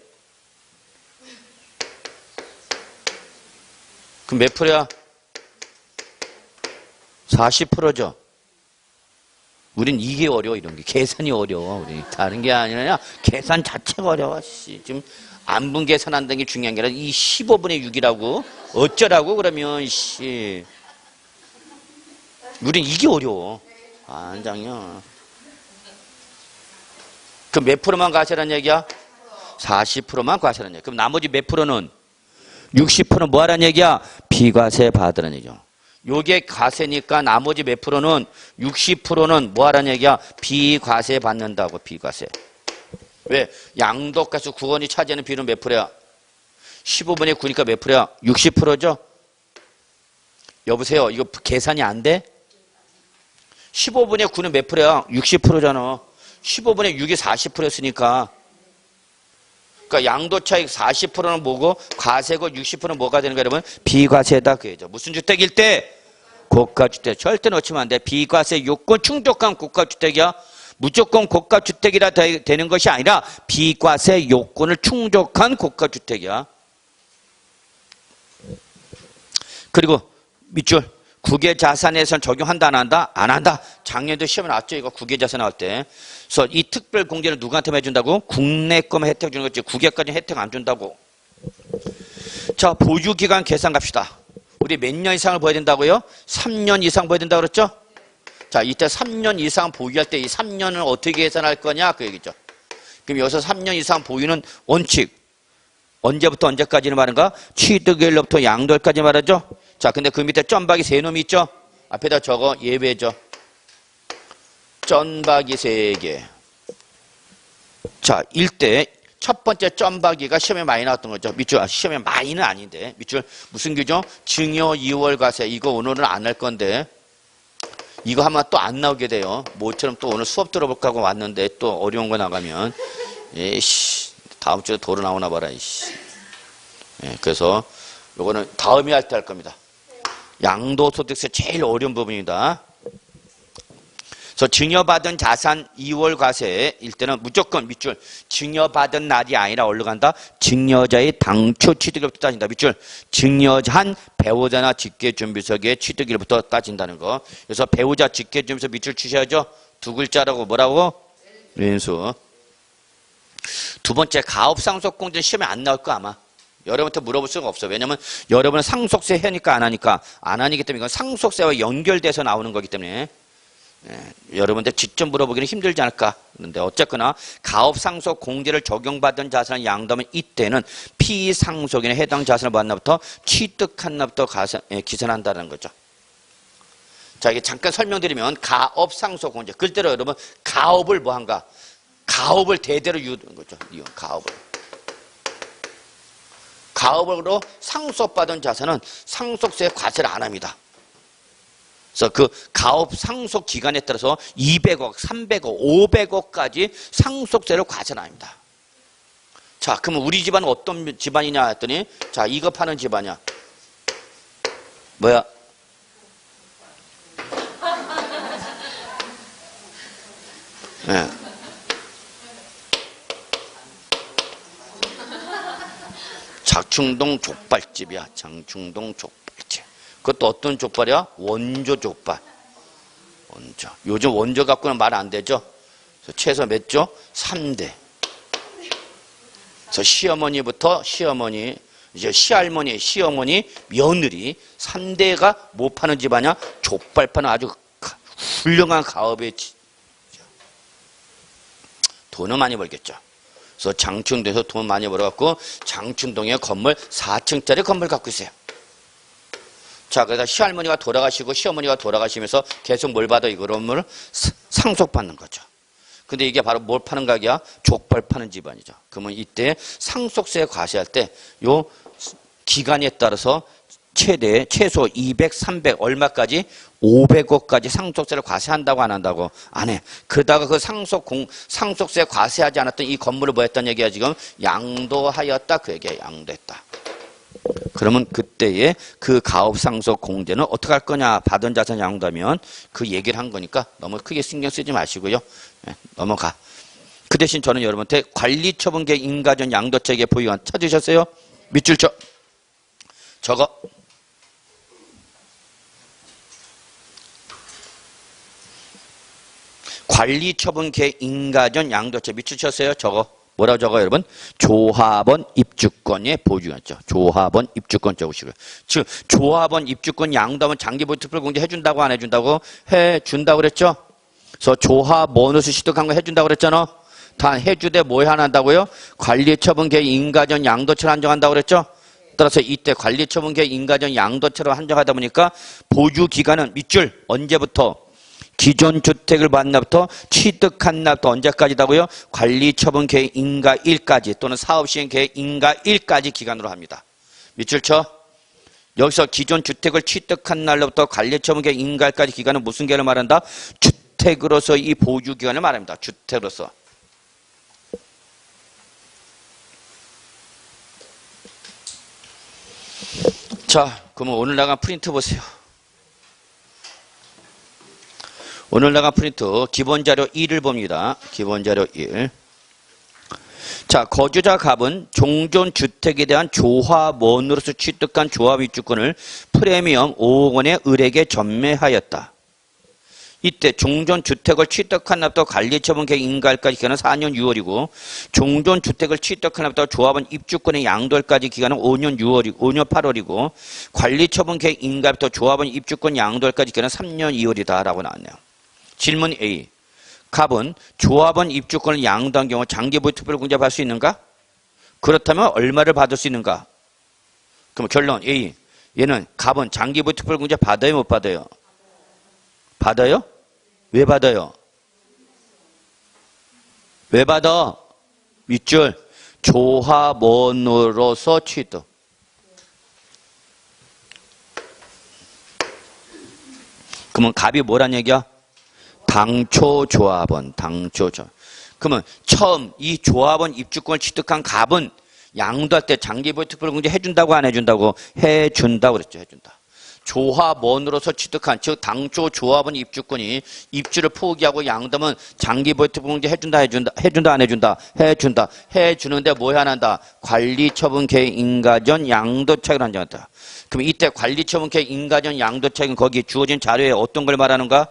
그럼 몇 프로야? 40%죠. 우린 이게 어려워, 이런 게. 계산이 어려워. 우리 다른 게 아니라 계산 자체가 어려워. 씨. 지금 안분 계산한다는 게 중요한 게 아니라 이 15분의 6이라고? 어쩌라고 그러면 씨. 우린 이게 어려워. 안장이야. 그럼 몇 프로만 과세라는 얘기야? 40%만 과세라는 얘기야. 그럼 나머지 몇 프로는? 60%는 뭐 하라는 얘기야? 비과세 받으라는 얘기야. 요게 과세니까 나머지 몇 프로는 60%는 뭐 하라는 얘기야? 비과세 받는다고. 비과세. 왜? 양도가수 9원이 차지하는 비율은 몇 프로야? 15분의 9니까 몇 프로야? 60%죠? 여보세요. 이거 계산이 안 돼? 15분의 9는 몇 프로야? 60%잖아. 15분의 6이 40%였으니까. 그러니까 양도 차익 40%는 뭐고 과세고 60%는 뭐가 되는 거야, 여러분? 비과세다 그 얘기죠. 무슨 주택일 때? 고가주택. 절대 놓치면 안 돼. 비과세 요건 충족한 고가주택이야. 무조건 고가주택이라 되는 것이 아니라 비과세 요건을 충족한 고가주택이야. 그리고 밑줄. 국외자산에선 적용한다 안 한다? 안 한다. 작년에도 시험에 나왔죠. 이거 국외자산 나올 때. 그래서 이 특별 공제를 누구한테 해준다고? 국내 거만 혜택 주는 거지. 국외까지 혜택 안 준다고. 자, 보유기간 계산 갑시다. 우리 몇 년 이상을 보여야 된다고요? 3년 이상 보여야 된다고 그랬죠? 자, 이때 3년 이상 보유할 때 이 3년을 어떻게 계산할 거냐? 그 얘기죠. 그럼 여기서 3년 이상 보유는 원칙. 언제부터 언제까지는 말인가? 취득일로부터 양도일까지 말하죠? 자, 근데 그 밑에 점박이 세 놈이 있죠? 앞에다 적어 예외죠. 점박이 3개. 자, 일대 첫 번째 점박이가 시험에 많이 나왔던 거죠. 밑줄, 시험에 많이는 아닌데. 밑줄, 무슨 규정? 증여 2월 과세. 이거 오늘은 안 할 건데. 이거 하면 또 안 나오게 돼요. 모처럼 또 오늘 수업 들어볼까 하고 왔는데 또 어려운 거 나가면. 에이씨, 다음 주에 도로 나오나 봐라, 이씨. 예, 그래서 요거는 다음에 할 때 할 겁니다. 양도소득세 제일 어려운 부분이다. 그래서 증여받은 자산 2월 과세일 때는 무조건 밑줄 증여받은 날이 아니라 어디로 간다? 증여자의 당초 취득일부터 따진다. 밑줄 증여한 배우자나 직계준비서의 취득일부터 따진다는 거. 그래서 배우자 직계준비서 밑줄 치셔야죠. 두 글자라고 뭐라고? 왼수. 두 번째 가업상속공제는 시험에 안 나올 거 아마. 여러분한테 물어볼 수가 없어. 왜냐면 여러분은 상속세 해니까 안 하니까 안 하니기 때문에 이건 상속세와 연결돼서 나오는 거기 때문에 여러분들 직접 물어보기는 힘들지 않을까. 그런데 어쨌거나 가업상속 공제를 적용받은 자산을 양도하면 이때는 피상속인의 해당 자산을 받은 날부터 취득한 날부터 기산한다는 거죠. 자, 이게 잠깐 설명드리면 가업상속 공제. 그때로 여러분 가업을 뭐 한가? 가업을 대대로 이루는 거죠. 이건 가업을. 가업으로 상속받은 자산은 상속세 과세를 안 합니다. 그래서 그 가업 상속 기간에 따라서 200억, 300억, 500억까지 상속세를 과세를 합니다. 자, 그러면 우리 집안은 어떤 집안이냐 했더니 자, 이거 파는 집안이야. 뭐야? 네. 장충동 족발집이야. 장충동 족발집. 그것도 어떤 족발이야? 원조 족발. 원조. 요즘 원조 갖고는 말 안 되죠? 그래서 최소 몇 조? 3대. 그래서 시어머니부터 시어머니, 이제 시할머니, 시어머니, 며느리 3대가 뭐 파는 집아냐? 족발 파는 아주 훌륭한 가업의 돈은 많이 벌겠죠. 그래서 장충동에서 돈 많이 벌어갖고 장충동에 건물 4층짜리 건물 갖고 있어요. 자, 그래서 시할머니가 돌아가시고 시어머니가 돌아가시면서 계속 뭘 받아? 이거를 상속받는 거죠. 근데 이게 바로 뭘 파는 가게야? 족발 파는 집안이죠. 그러면 이때 상속세 과세할 때 요 기간에 따라서 최소 200, 300 얼마까지? 500억까지 상속세를 과세한다고 안 한다고? 안 해. 그러다가 그 상속세 과세하지 않았던 이 건물을 뭐 했다는 얘기야 지금? 양도하였다 그 얘기야. 양도했다. 그러면 그때의 그 가업상속 공제는 어떻게 할 거냐? 받은 자산 양도하면 그 얘기를 한 거니까 너무 크게 신경 쓰지 마시고요. 네, 넘어가. 그 대신 저는 여러분한테 관리처분계획 인가전 양도체계 보유한 찾으셨어요? 밑줄 저거. 관리처분계획 인가전 양도체 밑줄 쳤어요? 저거. 뭐라고 적어요, 여러분? 조합원 입주권의 보유였죠. 조합원 입주권 적으시고요. 즉, 조합원 입주권 양도하면 장기보유 특별공제 해준다고 안 해준다고? 해준다고 그랬죠? 그래서 조합 보너스 취득한 거 해준다고 그랬잖아? 다 해주되 뭐 한다고요? 관리처분계획 인가전 양도체를 한정한다고 그랬죠? 따라서 이때 관리처분계획 인가전 양도체로 한정하다 보니까 보유기간은 밑줄 언제부터? 기존 주택을 받은 날부터 취득한 날부터 언제까지다고요? 관리처분 계획 인가일까지 또는 사업시행 계획 인가일까지 기간으로 합니다. 밑줄 쳐. 여기서 기존 주택을 취득한 날로부터 관리처분 계획 인가일까지 기간은 무슨 기간을 말한다? 주택으로서 이 보유 기간을 말합니다. 주택으로서. 자, 그러면 오늘 나간 프린트 보세요. 오늘 나간 프린트 기본자료 1을 봅니다. 기본자료 1. 자, 거주자 갑은 종전 주택에 대한 조합원으로서 취득한 조합 입주권을 프리미엄 5억 원의 을에게 전매하였다. 이때 종전 주택을 취득한 날부터 관리처분 계획 인가일까지 기간은 4년 6월이고 종전 주택을 취득한 날부터 조합원 입주권의 양도일까지 기간은 5년 8월이고 관리처분 계획 인가부터 조합원 입주권 양도일까지 기간은 3년 2월이다라고 나왔네요. 질문 A. 갑은 조합원 입주권을 양도한 경우 장기보유 특별공제 받을 수 있는가? 그렇다면 얼마를 받을 수 있는가? 그럼 결론 A. 얘는 갑은 장기보유 특별공제 받아요 못 받아요? 받아요? 왜 받아요? 왜 받아? 밑줄. 조합원으로서 취득. 그러면 갑이 뭐란 얘기야? 당초 조합원. 그러면 처음 이 조합원 입주권을 취득한 갑은 양도할 때 장기보유 특별공제 해준다고 안 해준다고? 해준다고 그랬죠. 해준다. 조합원으로서 취득한 즉 당초 조합원 입주권이 입주를 포기하고 양도하면 장기보유 특별공제 해준다 안 해준다? 해주는데 뭐 해야 한다? 관리처분 계획 인가전 양도차익을 한정한다. 그럼 이때 관리처분 계획 인가전 양도차익은 거기 주어진 자료에 어떤 걸 말하는가?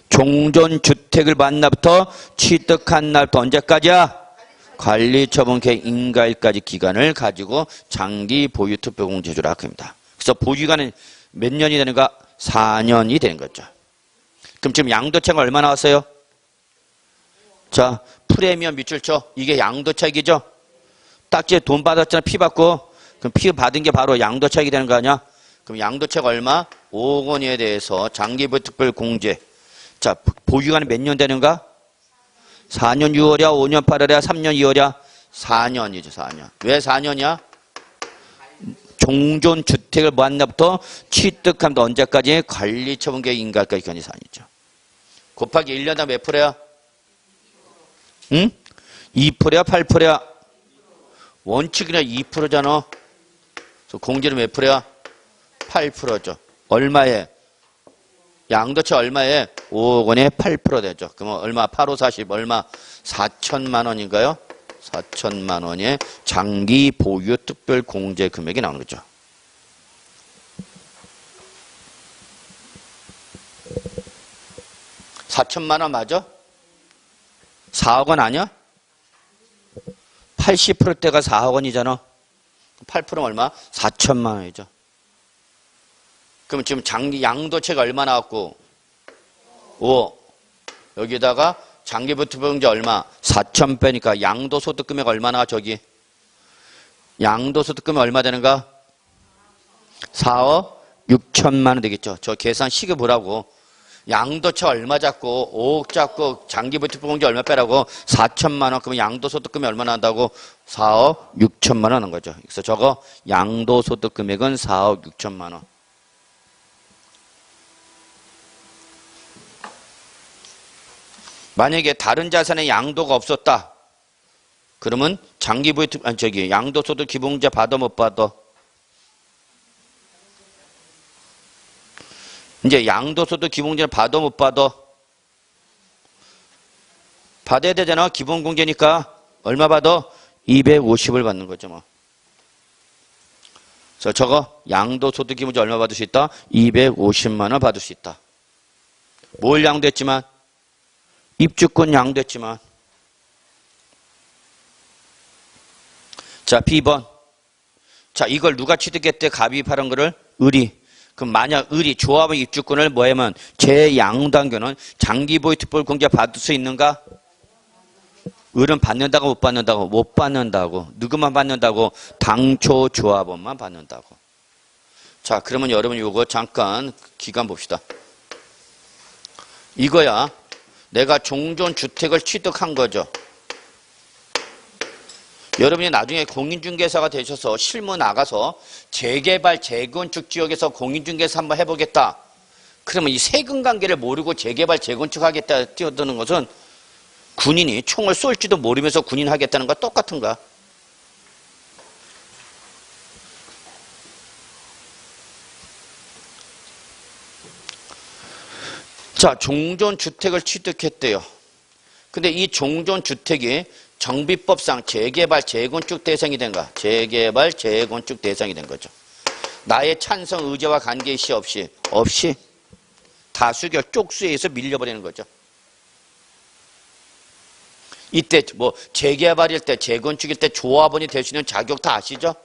종전 주택을 받은 날부터 취득한 날부터 언제까지야? 관리처분 계획 인가일까지 기간을 가지고 장기 보유 특별공제 주라 합니다. 그래서 보유기간은 몇 년이 되는가? 4년이 되는 거죠. 그럼 지금 양도차익은 얼마 나왔어요? 자, 프리미엄 밑줄 쳐. 이게 양도차익이죠? 딱지에 돈 받았잖아. 피 받고. 그럼 피 받은 게 바로 양도차익이 되는 거 아니야? 그럼 양도차익 얼마? 5억 원에 대해서 장기보유 특별공제. 자, 보유기간은 몇 년 되는가? 4년 6월이야? 5년 8월이야? 3년 2월이야? 4년이죠. 4년. 왜 4년이야? 종전 주택을 받은 날부터 취득하면 언제까지? 관리처분 계획 인가일까지 기간이 4년이죠. 곱하기 1년당 몇 프로야? 응? 2%야? 8%야? 원칙이나 2%잖아. 그래서 공제는 몇 프로야? 8%죠. 얼마에? 양도차 얼마에? 5억 원에 8% 되죠. 그러면 얼마? 8, 5, 40 얼마? 4천만 원인가요? 4천만 원의 장기 보유 특별 공제 금액이 나오는 거죠. (4천만 원) 맞아? 4억 원 아니야? 80%대가 4억 원이잖아. 8%는 얼마? 4천만 원이죠. 그럼 지금 장기 양도체가 얼마 나왔고? 5. 여기다가 장기보유 특별공제 얼마? 4천 빼니까 양도소득 금액 얼마 나와 저기? 양도소득 금액 얼마 되는가? 4억 6천만 원 되겠죠. 저 계산 시계 보라고. 양도차 얼마 잡고 5억 잡고 장기보유 특별공제 얼마 빼라고? 4천만 원. 그러면 양도소득 금액 얼마 나온다고? 4억 6천만 원 하는 거죠. 그래서 저거 양도소득 금액은 4억 6천만 원. 만약에 다른 자산에 양도가 없었다. 그러면 장기보유 양도소득 기본공제 받아 못 받아? 이제 양도소득 기본공제는 받아 못 받아? 받아야 되잖아. 기본공제니까 얼마 받아? 250을 받는 거죠 뭐. 그래서 저거 양도소득 기본공제 얼마 받을 수 있다? 250만 원 받을 수 있다. 뭘 양도했지만? 입주권 양도했지만. 자, B번. 자, 이걸 누가 취득했대? 갑이 팔은 거를? 을이. 그럼 만약 을이 조합의 입주권을 뭐하면 재양도한 경우는 장기보유 특별공제 받을 수 있는가? 을은 받는다고 못 받는다고? 못 받는다고. 누구만 받는다고? 당초 조합원만 받는다고. 자, 그러면 여러분 이거 잠깐 기간 봅시다. 이거야. 내가 종전주택을 취득한 거죠. 여러분이 나중에 공인중개사가 되셔서 실무 나가서 재개발, 재건축 지역에서 공인중개사 한번 해보겠다. 그러면 이 세금관계를 모르고 재개발, 재건축하겠다 뛰어드는 것은 군인이 총을 쏠지도 모르면서 군인 하겠다는 거 똑같은가? 자, 종전주택을 취득했대요. 근데 이 종전주택이 정비법상 재개발, 재건축 대상이 된가? 재개발, 재건축 대상이 된 거죠. 나의 찬성 의제와 관계시 없이 다수결 쪽수에 의해서 밀려버리는 거죠. 이때 뭐 재개발일 때, 재건축일 때 조합원이 될 수 있는 자격 다 아시죠?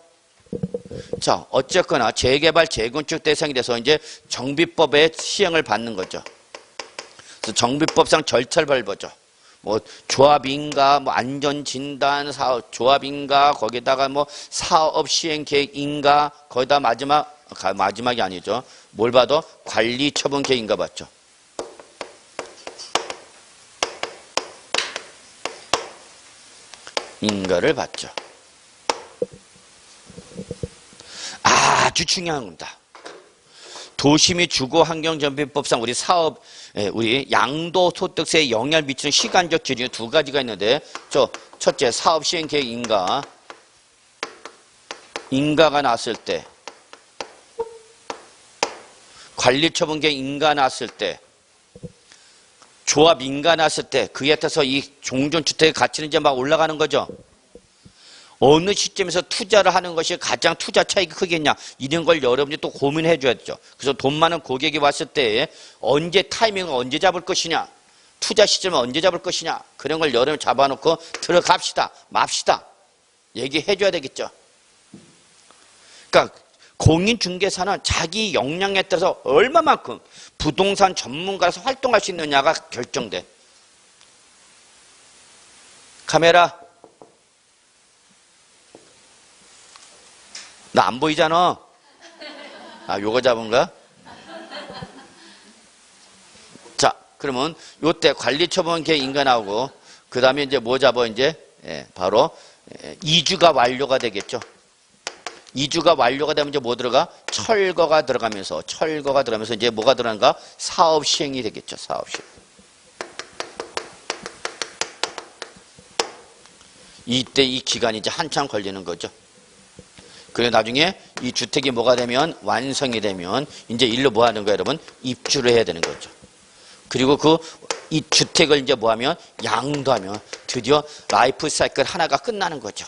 자, 어쨌거나 재개발, 재건축 대상이 돼서 이제 정비법의 시행을 받는 거죠. 그래서 정비법상 절차를 밟아죠. 뭐 조합인가, 뭐 안전진단 사업 조합인가, 거기다가 뭐 사업 시행 계획인가, 거기다 마지막이 아니죠. 뭘 봐도 관리 처분 계획인가 봤죠. 인가를 받죠. 아주 중요한 겁니다. 도시 및 주거환경정비법상 우리 양도소득세에 영향을 미치는 시간적 기준이 두 가지가 있는데, 첫째 사업시행계획 인가가 나왔을 때, 관리처분계획 인가 나왔을 때, 조합 인가 나왔을 때, 그에 따라서 이 종전주택의 가치는 이제 막 올라가는 거죠. 어느 시점에서 투자를 하는 것이 가장 투자 차익이 크겠냐, 이런 걸 여러분이 또 고민해 줘야죠. 그래서 돈 많은 고객이 왔을 때 타이밍을 언제 잡을 것이냐, 투자 시점을 언제 잡을 것이냐, 그런 걸 여러분이 잡아놓고 들어갑시다, 맙시다 얘기해 줘야 되겠죠. 그러니까 공인중개사는 자기 역량에 따라서 얼마만큼 부동산 전문가로서 활동할 수 있느냐가 결정돼. 카메라 나 안 보이잖아. 아, 요거 잡은가? 자, 그러면 요때 관리처분계획 인가 나오고, 그 다음에 이제 뭐 잡아, 이제? 바로, 이주가 완료가 되겠죠. 이주가 완료가 되면 이제 뭐 들어가? 철거가 들어가면서 이제 뭐가 들어가는가? 사업 시행이 되겠죠, 사업 시행. 이때 이 기간이 이제 한참 걸리는 거죠. 그리고 나중에 이 주택이 뭐가 되면, 완성이 되면 이제 일로 뭐 하는 거예요, 여러분? 입주를 해야 되는 거죠. 그리고 이 주택을 이제 뭐 하면, 양도하면 드디어 라이프 사이클 하나가 끝나는 거죠.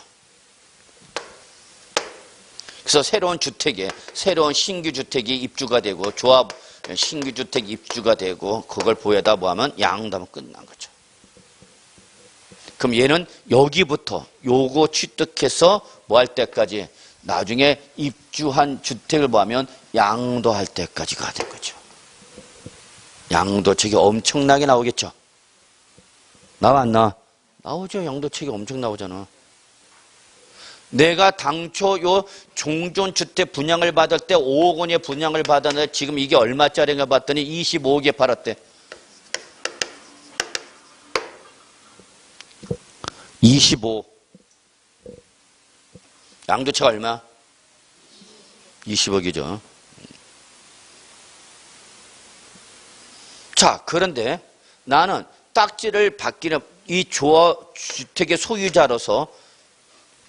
그래서 새로운 신규 주택이 입주가 되고, 조합 신규 주택 입주가 되고, 그걸 보여다 뭐 하면, 양도하면 끝난 거죠. 그럼 얘는 여기부터 요거 취득해서 뭐 할 때까지, 나중에 입주한 주택을 보면 양도할 때까지 가야 될 거죠. 양도책이 엄청나게 나오겠죠. 나와 안 나와? 나오죠. 양도책이 엄청 나오잖아. 내가 당초 요 종전주택 분양을 받을 때 5억 원의 분양을 받았는데 지금 이게 얼마짜리인가 봤더니 25억에 팔았대. 25. 양도체가 얼마? 20억이죠. 자, 그런데 나는 딱지를 받기는 이 주택의 소유자로서,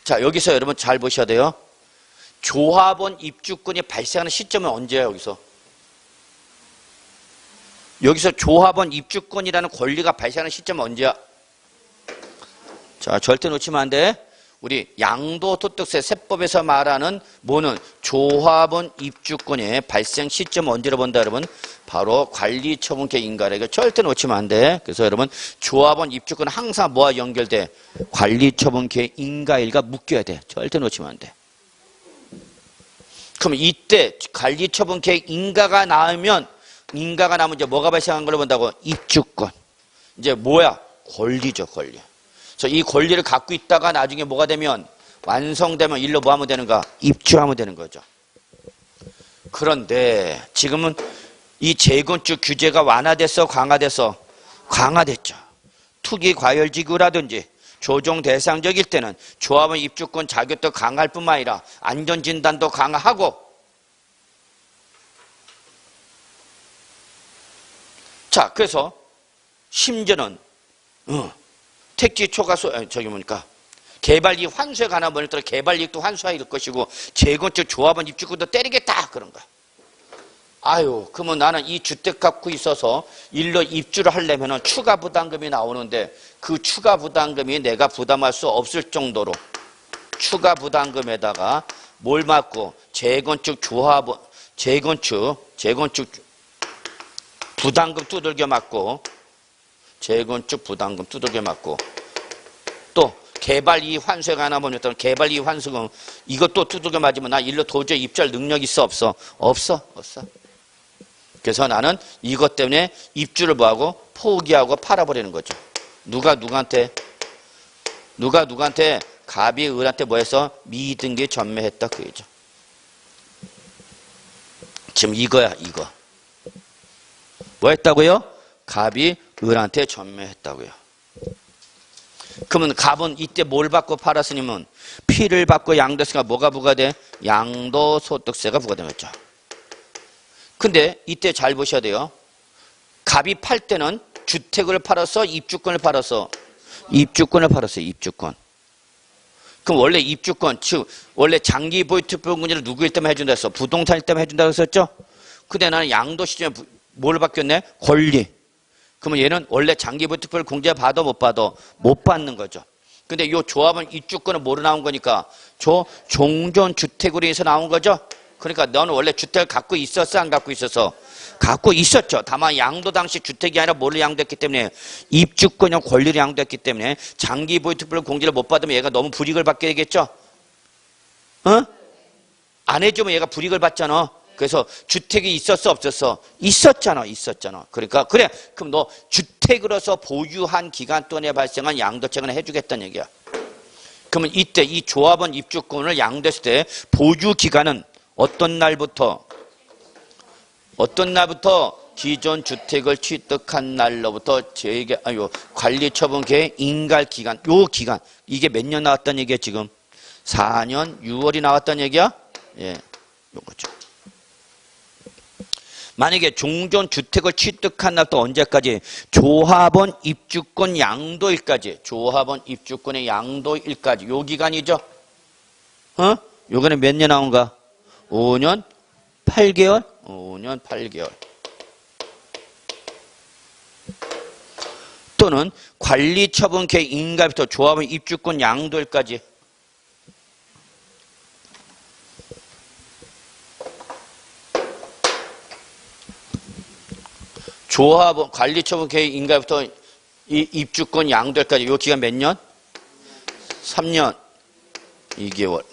자, 여기서 여러분 잘 보셔야 돼요. 조합원 입주권이 발생하는 시점은 언제야, 여기서 조합원 입주권이라는 권리가 발생하는 시점은 언제야? 자, 절대 놓치면 안 돼. 우리 양도소득세 세법에서 말하는 뭐는 조합원 입주권의 발생 시점 언제로 본다, 여러분? 바로 관리처분계획 인가래. 이거 절대 놓치면 안 돼. 그래서 여러분 조합원 입주권 항상 뭐와 연결돼? 관리처분계획 인가일과 묶여야 돼. 절대 놓치면 안 돼. 그럼 이때 관리처분계획 인가가 나오면 이제 뭐가 발생한 걸로 본다고? 입주권. 이제 뭐야? 권리죠, 권리. 그래서 이 권리를 갖고 있다가 나중에 뭐가 되면, 완성되면 일로 뭐 하면 되는가? 입주하면 되는 거죠. 그런데 지금은 이 재건축 규제가 완화됐어, 강화됐어? 강화됐죠. 투기 과열지구라든지 조정 대상적일 때는 조합원 입주권 자격도 강화할 뿐만 아니라 안전진단도 강화하고, 자, 그래서 심지어는 택지 초과소 개발이익 환수에 관한 문을 따라 개발이익도 환수할 것이고 재건축 조합원 입주권도 때리겠다 그런 거야. 아유, 그러면 나는 이 주택 갖고 있어서 일로 입주를 하려면 추가 부담금이 나오는데 그 추가 부담금이 내가 부담할 수 없을 정도로 추가 부담금에다가 뭘 맞고 재건축 부담금 두들겨 맞고 재건축 부담금 두들겨 맞고 또 개발이익 환수에 관한 법률 따라 개발이익 환수금 이것도 두들겨 맞으면 나 일로 도저히 입주할 능력이 있어 없어? 없어. 그래서 나는 이것 때문에 입주를 뭐하고 포기하고 팔아버리는 거죠. 누가 누구한테 갑이 을한테 뭐 해서 미등기 전매했다 그 얘기죠. 지금 이거야 이거. 뭐 했다고요? 갑이 을한테 전매했다고요. 그러면 갑은 이때 뭘 받고 팔았으니면 피를 받고 양도세가 뭐가 부과돼? 양도소득세가 부과되겠죠. 근데 이때 잘 보셔야 돼요. 갑이 팔 때는 주택을 팔아서 입주권을 팔아서 입주권을 팔았어요. 입주권. 그럼 원래 입주권, 즉 원래 장기 보유 특별공제를 누구일 때만 해준다 했어? 부동산일 때만 해준다고 했었죠? 근데 나는 양도 시점에 뭘 바뀌었네? 권리. 그러면 얘는 원래 장기 보유 특별 공제 받아 못 받아? 못 받는 거죠. 근데 이 조합은 입주권은 뭐로 나온 거니까? 종전 주택으로 해서 나온 거죠? 그러니까 너는 원래 주택을 갖고 있었어? 안 갖고 있었어? 갖고 있었죠. 다만 양도 당시 주택이 아니라 뭐를 양도했기 때문에 입주권형 권리를 양도했기 때문에 장기 보유 특별 공제를 못 받으면 얘가 너무 불이익을 받게 되겠죠? 안 해주면 얘가 불이익을 받잖아. 그래서 주택이 있었어 없었어? 있었잖아. 그러니까 그래 그럼 너 주택으로서 보유한 기간 동안에 발생한 양도세는 해주겠다는 얘기야. 그러면 이때 이 조합원 입주권을 양도했을 때 보유 기간은 어떤 날부터 기존 주택을 취득한 날로부터 관리처분 계획 인가할 기간, 요 기간 이게 몇 년 나왔다는 얘기야 지금? 4년 6월이 나왔다는 얘기야? 예, 요거죠. 만약에 종전 주택을 취득한 날부터 언제까지? 조합원 입주권 양도일까지. 조합원 입주권의 양도일까지. 요 기간이죠. 요거는 몇 년 나온가? 5년 8개월? 5년 8개월. 또는 관리처분 계획 인가부터 조합원 입주권 양도일까지. 조합원 관리처분 계획 인가부터 입주권 양도일까지. 요 기간 몇 년? 3년 2개월.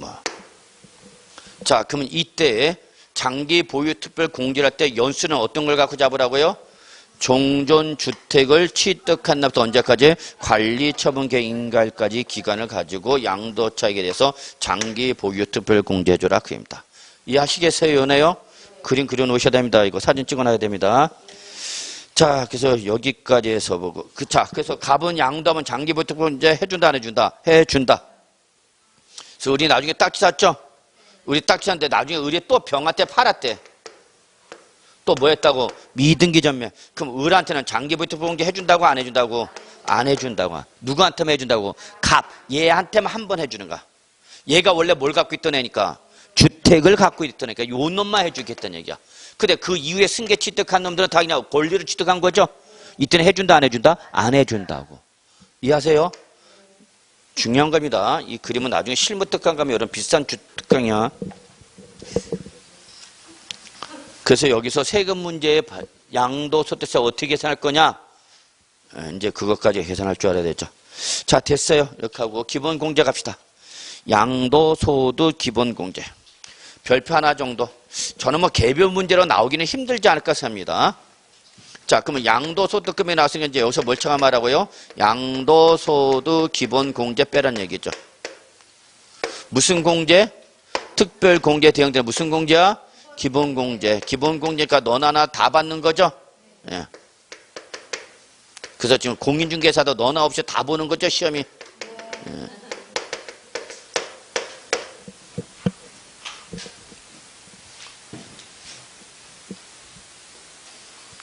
자, 그러면 이때 장기 보유 특별 공제를 할 때 연수는 어떤 걸 갖고 잡으라고요? 종전 주택을 취득한 날부터 언제까지? 관리처분 계획 인가일까지 기간을 가지고 양도 차익에 대해서 장기 보유 특별 공제해줘라 그입니다. 이해하시겠어요? 연애요? 그림 그려놓으셔야 됩니다. 이거 사진 찍어놔야 됩니다. 자, 그래서 여기까지 해서 보고 그래서 갑은 양도하면 장기 보유 특별 공제 해준다 안 해준다? 해준다. 그래서 우리 나중에 딱지 샀죠? 우리 딱지 샀는데 나중에 우리 또 병한테 팔았대. 또 뭐 했다고? 미등기 전매. 그럼 을한테는 장기 보유 특별 공제 해준다고 안 해준다고? 안 해준다고. 누구한테만 해준다고? 갑. 얘한테만 한 번 해주는 거야. 얘가 원래 뭘 갖고 있던 애니까? 주택을 갖고 있던 애니까 요 놈만 해주겠다는 얘기야. 근데 그 이후에 승계 취득한 놈들은 다 그냥 권리를 취득한 거죠? 이때는 해준다 안 해준다? 안 해준다고. 이해하세요? 중요한 겁니다. 이 그림은 나중에 실무 특강 가면 여러분 비싼 특강이야. 그래서 여기서 세금 문제의 양도소득세 어떻게 계산할 거냐? 이제 그것까지 계산할 줄 알아야 되죠. 자, 됐어요. 이렇게 하고 기본공제 갑시다. 양도소득 기본공제. 별표 하나 정도. 저는 뭐 개별 문제로 나오기는 힘들지 않을까 생각합니다. 자, 그러면 양도소득금이 나왔으니까 이제 여기서 뭘 청함하라고요? 양도소득 기본공제 빼란 얘기죠. 무슨 공제? 특별공제 대응되는 무슨 공제야? 기본공제. 기본공제니까 너나 나 다 받는 거죠? 예. 그래서 지금 공인중개사도 너나 없이 다 보는 거죠, 시험이? 예.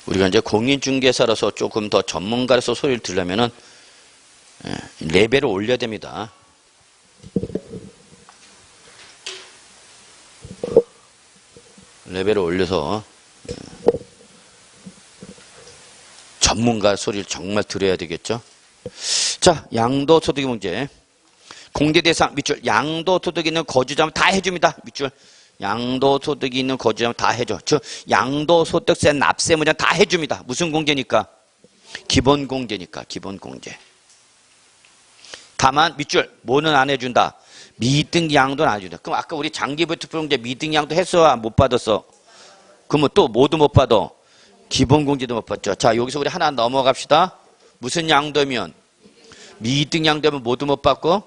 우리가 이제 공인중개사로서 조금 더 전문가로서 소리를 들려면은 레벨을 올려야 됩니다. 레벨을 올려서 전문가 소리를 정말 들어야 되겠죠. 자, 양도소득의 문제. 공제대상 밑줄 양도소득이 있는 거주자면 다 해줍니다. 밑줄 양도소득이 있는 거주자면 다 해줘. 즉 양도소득세 납세 문제는 다 해줍니다. 무슨 공제니까? 기본공제니까. 기본공제. 다만 밑줄 뭐는 안 해준다? 미등기 양도는 안 해준다. 그럼 아까 우리 장기부 특별공제 미등기 양도 했어? 못 받았어? 그러면 또 뭐도 못 받아? 기본공제도 못 받죠. 자, 여기서 우리 하나 넘어갑시다. 무슨 양도면? 미등 양도면 뭐도 못 받고?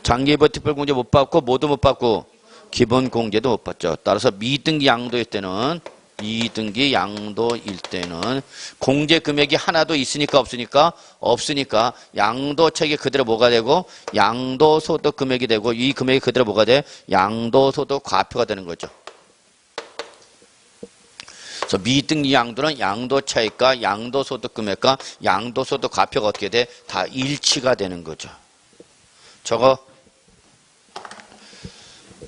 장기부 특별공제 못 받고 뭐도 못 받고? 기본공제도 못 받죠. 따라서 미등기 양도일 때는 미등기 양도일 때는 공제 금액이 하나도 있으니까 없으니까? 없으니까 양도책이 그대로 뭐가 되고 양도소득 금액이 되고 이 금액이 그대로 뭐가 돼? 양도소득 과표가 되는 거죠. 그래서 미등기 양도는 양도차익과 양도소득 금액과 양도소득 과표가 어떻게 돼? 다 일치가 되는 거죠. 저거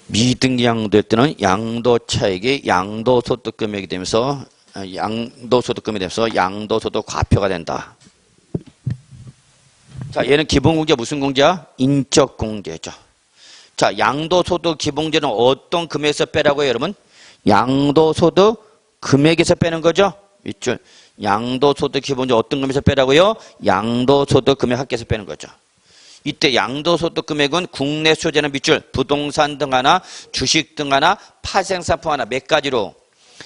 미등기 양도일 때는 양도차익이 양도소득 금액이 되면서 양도소득 금액이 되면서 양도소득 과표가 된다. 자, 얘는 기본공제 무슨 공제야? 인적공제죠. 자, 양도소득 기본공제는 어떤 금액에서 빼라고요, 여러분? 양도소득 금액에서 빼는 거죠? 있죠? 양도소득 기본공제 어떤 금액에서 빼라고요? 양도소득 금액 합계에서 빼는 거죠. 이때 양도소득 금액은 국내 소재는 밑줄 부동산 등 하나, 주식 등 하나, 파생상품 하나 몇 가지로?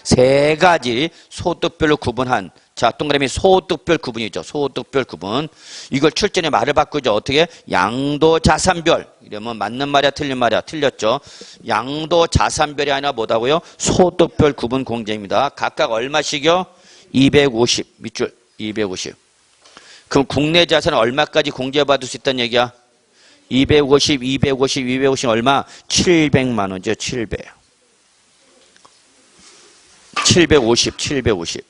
세 가지 소득별로 구분한 자 동그라미 소득별 구분이죠. 소득별 구분. 이걸 출제에 말을 바꾸죠. 어떻게? 양도자산별. 이러면 맞는 말이야 틀린 말이야? 틀렸죠. 양도자산별이 아니라 뭐다고요? 소득별 구분 공제입니다. 각각 얼마씩이요? 250 밑줄 250. 그럼 국내 자산은 얼마까지 공제받을 수 있다는 얘기야? 250, 250, 250 얼마? 700만 원이죠. 700. 750, 750.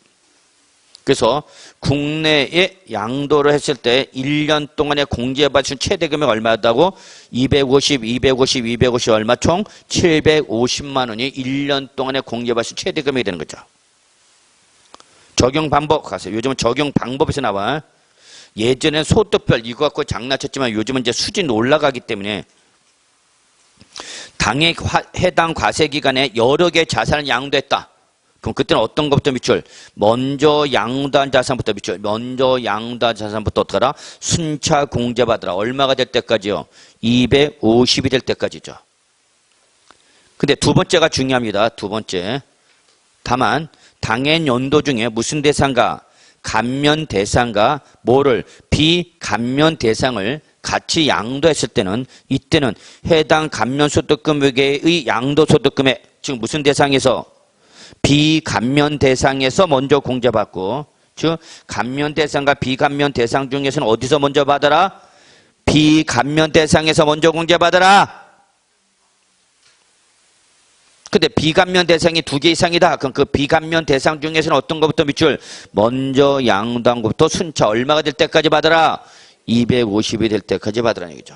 그래서 국내에 양도를 했을 때 1년 동안에 공제받을 수 있는 최대 금액 얼마였다고? 250, 250, 250 얼마 총? 750만 원이 1년 동안에 공제받을 수 있는 최대 금액이 되는 거죠. 적용 방법 가세요. 요즘은 적용 방법에서 나와. 예전엔 소득별 이거 갖고 장난쳤지만 요즘은 이제 수준 올라가기 때문에 당해 해당 과세 기간에 여러 개의 자산을 양도했다. 그럼 그때는 어떤 것부터 밑줄? 먼저 양도한 자산부터 밑줄. 먼저 양도한 자산부터 어떡하라? 순차 공제받으라. 얼마가 될 때까지요? 250이 될 때까지죠. 근데 두 번째가 중요합니다. 두 번째. 다만 당해 연도 중에 무슨 대상과 감면 대상과 뭐를 비감면 대상을 같이 양도했을 때는 이때는 해당 감면 소득 금액의 양도 소득 금액 지금 무슨 대상에서 비감면 대상에서 먼저 공제받고 즉 감면 대상과 비감면 대상 중에서는 어디서 먼저 받아라? 비감면 대상에서 먼저 공제받아라. 근데 비감면 대상이 2개 이상이다. 그럼 그 비감면 대상 중에서는 어떤 것부터 밑줄? 먼저 양도한 것부터 순차 얼마가 될 때까지 받아라? 250이 될 때까지 받으라는 얘기죠.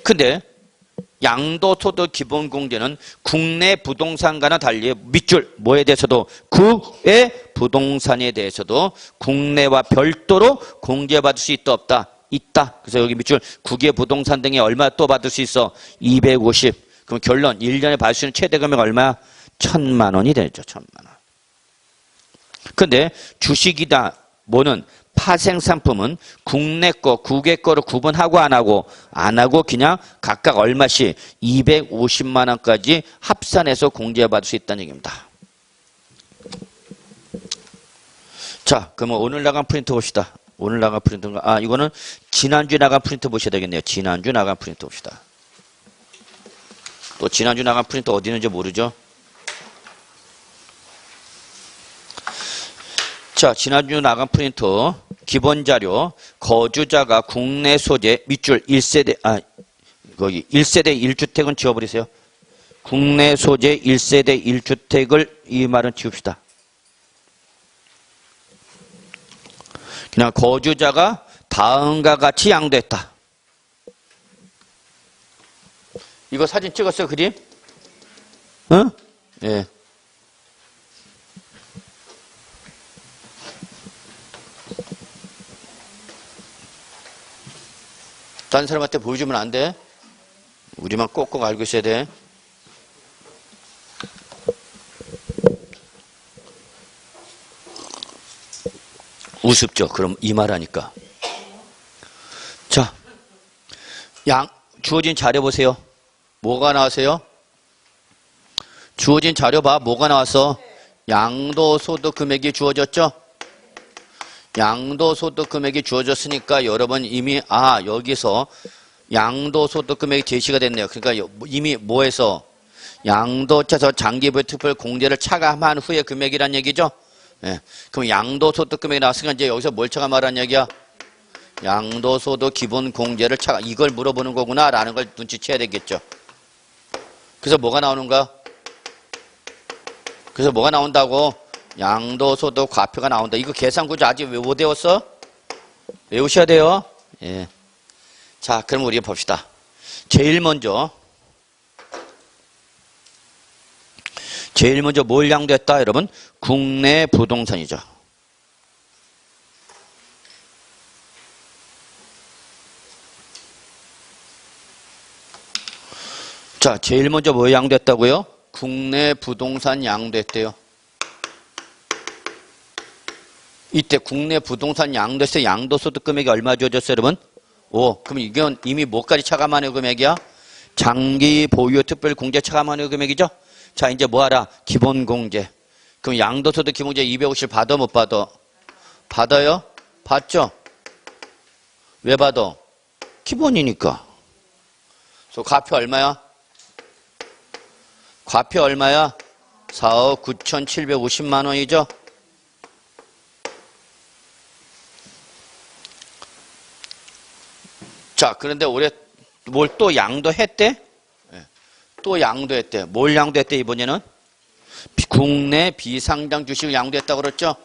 근데 양도소득 기본공제는 국내 부동산과는 달리 밑줄 뭐에 대해서도 국외 부동산에 대해서도 국내와 별도로 공제받을 수 있다 없다? 있다. 그래서 여기 밑줄 국외 부동산 등에 얼마 또 받을 수 있어? 250. 그럼 결론 1년에 받을 수 있는 최대 금액 얼마야? 1,000만 원이 되죠. 1,000만 원. 근데 주식이다 뭐는 파생상품은 국내 거, 국외 거를 구분하고 안 하고 그냥 각각 얼마씩 250만 원까지 합산해서 공제받을 수 있다는 얘기입니다. 자, 그러면 오늘 나간 프린트 봅시다. 오늘 나간 프린트가 이거는 지난주에 나간 프린트 보셔야 되겠네요. 지난주 나간 프린트 봅시다. 또 지난주 나간 프린터 어디 있는지 모르죠? 자, 지난주 나간 프린터 기본 자료 거주자가 국내 소재 밑줄 1세대 거기 1세대 1주택은 지워버리세요. 국내 소재 1세대 1주택을 이 말은 지웁시다. 그냥 거주자가 다음과 같이 양도했다. 이거 사진 찍었어요, 그림? 응? 예. 다른 사람한테 보여주면 안 돼. 우리만 꼭꼭 알고 있어야 돼. 우습죠. 그럼 이 말하니까. 자, 주어진 자료 보세요. 뭐가 나왔어요? 주어진 자료 봐. 뭐가 나왔어? 양도소득 금액이 주어졌죠? 양도소득 금액이 주어졌으니까 여러분 이미 여기서 양도소득 금액이 제시가 됐네요. 그러니까 이미 뭐에서 양도처에서 장기부의 특별 공제를 차감한 후의 금액이란 얘기죠? 예. 그럼 양도소득 금액이 나왔으니까 이제 여기서 뭘 차감하라는 얘기야? 양도소득 기본 공제를 차감, 이걸 물어보는 거구나 라는 걸 눈치채야 되겠죠. 그래서 뭐가 나오는가? 그래서 뭐가 나온다고? 양도소득 과표가 나온다. 이거 계산구조 아직 못 외웠어? 외우셔야 돼요. 예. 자, 그럼 우리 봅시다. 제일 먼저 뭘 양도했다, 여러분? 국내 부동산이죠. 자, 제일 먼저 뭐 양도했다고요? 국내 부동산 양도했대요. 이때 국내 부동산 양도세 양도소득 금액이 얼마 주어졌어요, 여러분? 5. 그럼 이건 이미 뭐까지 차감하는 금액이야? 장기 보유 특별 공제 차감하는 금액이죠? 자, 이제 뭐 하라? 기본 공제. 그럼 양도소득 기본 공제 250 받아 못 받아? 받아요? 받죠? 왜 받아? 기본이니까. 그래서 과표 얼마야? 과표 얼마야? 4억 9,750만 원이죠? 자, 그런데 올해 뭘 또 양도했대? 네. 또 양도했대. 뭘 양도했대, 이번에는? 국내 비상장 주식을 양도했다고 그랬죠?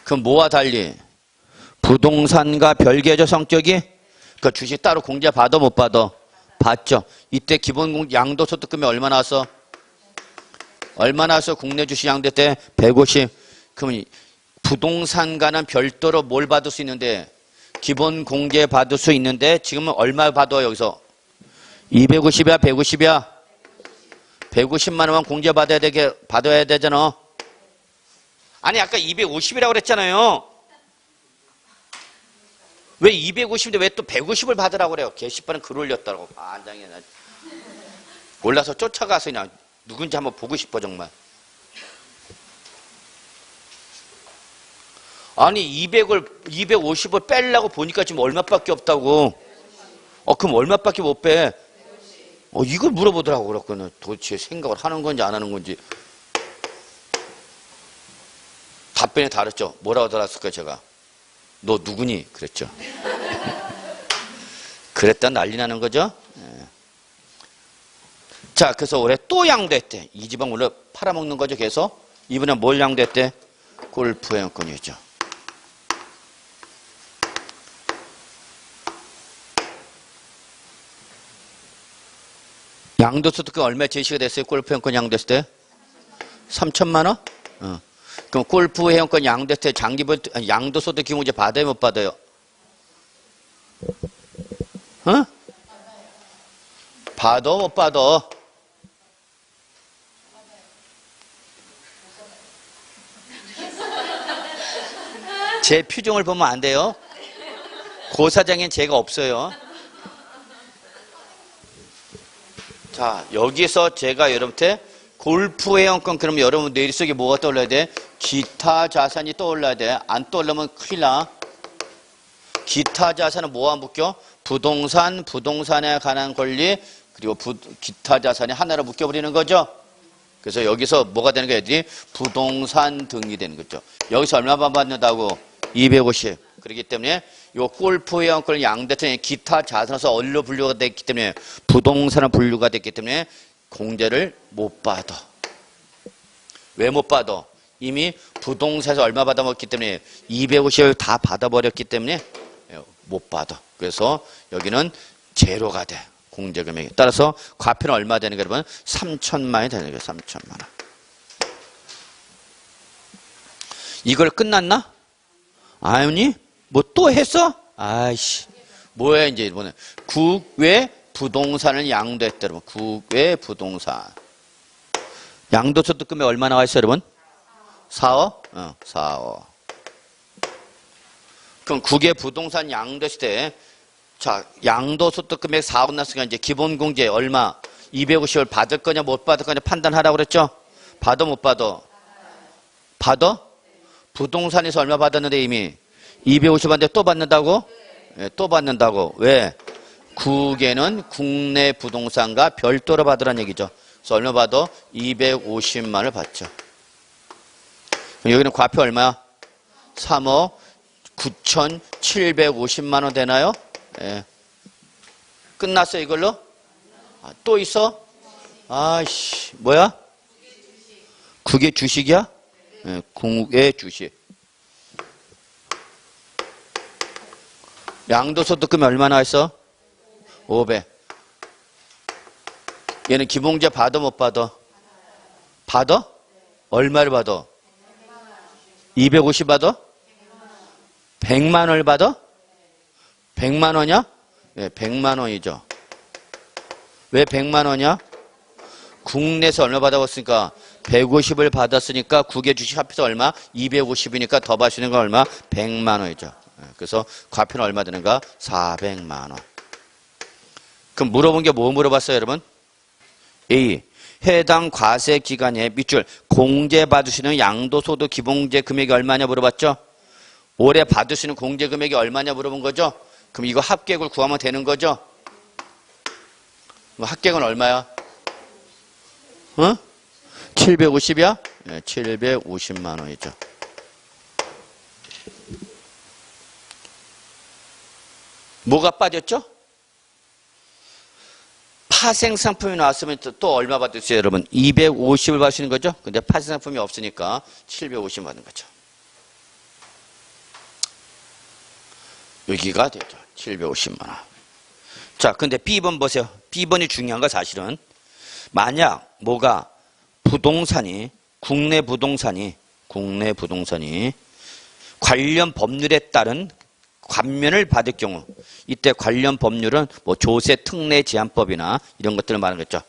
그럼 뭐와 달리? 부동산과 별개죠, 성격이? 그 주식 따로 공제 받아, 못 받아? 받죠. 이때 기본 양도소득금이 얼마 나왔어? 얼마 나왔어? 국내 주식 양도했대? 150. 그럼 부동산과는 별도로 뭘 받을 수 있는데? 기본 공제 받을 수 있는데 지금은 얼마 받아 여기서? 250이야 150이야? 150만 원만 공제 받아야 되잖아. 아니 아까 250이라고 그랬잖아요. 왜 250인데 왜 또 150을 받으라고 그래요? 게시판에 글 올렸다고. 안장이 나 몰라서 쫓아가서 그냥 누군지 한번 보고 싶어 정말. 아니 250을 빼려고 보니까 지금 얼마밖에 없다고. 그럼 얼마밖에 못 빼? 이걸 물어보더라고. 그랬거든. 도대체 생각을 하는 건지 안 하는 건지. 답변이 다르죠. 뭐라고 달았을까요 제가? 너 누구니? 그랬죠. 그랬다 난리 나는 거죠. 자, 그래서 올해 또 양도했대. 이 집은 원래 팔아먹는 거죠. 계속. 이번에 뭘 양도했대? 골프 회원권이었죠. 양도소득금 얼마 제시가 됐어요? 골프 회원권 양도했을 때? 3천만 원? 그럼 골프 회원권 양도했을 때 양도소득 기본제 받아요? 못 받아요? 받아? 못 받아? 제 표정을 보면 안 돼요. 고사장엔 제가 없어요. 자, 여기서 제가 여러분한테 골프 회원권 그러면 여러분 내일 속에 뭐가 떠올라야 돼? 기타 자산이 떠올라야 돼. 안 떠올라면 큰일 나. 기타 자산은 뭐와 묶여? 부동산, 부동산에 관한 권리, 그리고 기타 자산이 하나로 묶여버리는 거죠. 그래서 여기서 뭐가 되는 거야? 애들이 부동산 등이 되는 거죠. 여기서 얼마만 받는다고? 250. 그렇기 때문에 요 골프 회원권 양대천이 기타 자산에서 어디로 분류가 됐기 때문에 부동산으로 분류가 됐기 때문에 공제를 못 받아. 왜 못 받아? 이미 부동산에서 얼마 받아먹기 때문에 250을 다 받아버렸기 때문에 못 받아. 그래서 여기는 제로가 돼. 공제금액이. 따라서 과표는 얼마 되는 거야, 여러분? 3천만 원이 되는 거예요. 3천만 원. 이걸 끝났나? 아니, 뭐 또 했어? 아이씨. 뭐야, 이제 이번에. 국외 부동산을 양도했다, 여러분. 국외 부동산. 양도소득금액 얼마 나와 있어요, 여러분? 4억? 4억. 그럼 국외 부동산 양도했을 때, 자, 양도소득금액 4억 났으니까 이제 기본공제 얼마? 250을 받을 거냐, 못 받을 거냐 판단하라고 그랬죠? 받아, 못 받아? 받아? 부동산에서 얼마 받았는데 이미 250 받는데 또 받는다고? 네, 또 받는다고. 왜? 국외는 국내 부동산과 별도로 받으라는 얘기죠. 그래서 얼마 받아? 250만 원을 받죠. 여기는 과표 얼마야? 3억 9,750만 원 되나요? 예. 끝났어 이걸로? 아, 또 있어? 아이씨 뭐야? 그게 주식이야? 예, 국외 주식. 양도소득금이 얼마나 있어? 500. 얘는 기본공제 받아 못 받아? 받아? 얼마를 받아? 250 받아? 100만 원을 받아? 100만 원이야? 네, 100만 원이죠. 왜 100만 원이야? 국내에서 얼마 받아봤으니까 150을 받았으니까 국외 주식 합해서 얼마? 250이니까 더 받으시는 건 얼마? 100만 원이죠. 그래서 과표는 얼마 드는가? 400만 원. 그럼 물어본 게 뭐 물어봤어요, 여러분? A. 해당 과세 기간에 밑줄 공제 받으시는 양도소득 기본공제 금액이 얼마냐 물어봤죠? 올해 받으시는 공제 금액이 얼마냐 물어본 거죠? 그럼 이거 합계액을 구하면 되는 거죠? 합계액은 얼마야? 750이야? 네, 750만 원이죠. 뭐가 빠졌죠? 파생상품이 나왔으면 또 얼마 받으세요, 여러분? 250을 받으시는 거죠? 근데 파생상품이 없으니까 750 받는 거죠. 여기가 되죠. 750만 원. 자, 근데 B번 보세요. B번이 중요한 거 사실은. 만약 뭐가 부동산이 국내 부동산이 관련 법률에 따른 감면을 받을 경우 이때 관련 법률은 뭐 조세 특례 제한법이나 이런 것들을 말하는 거죠.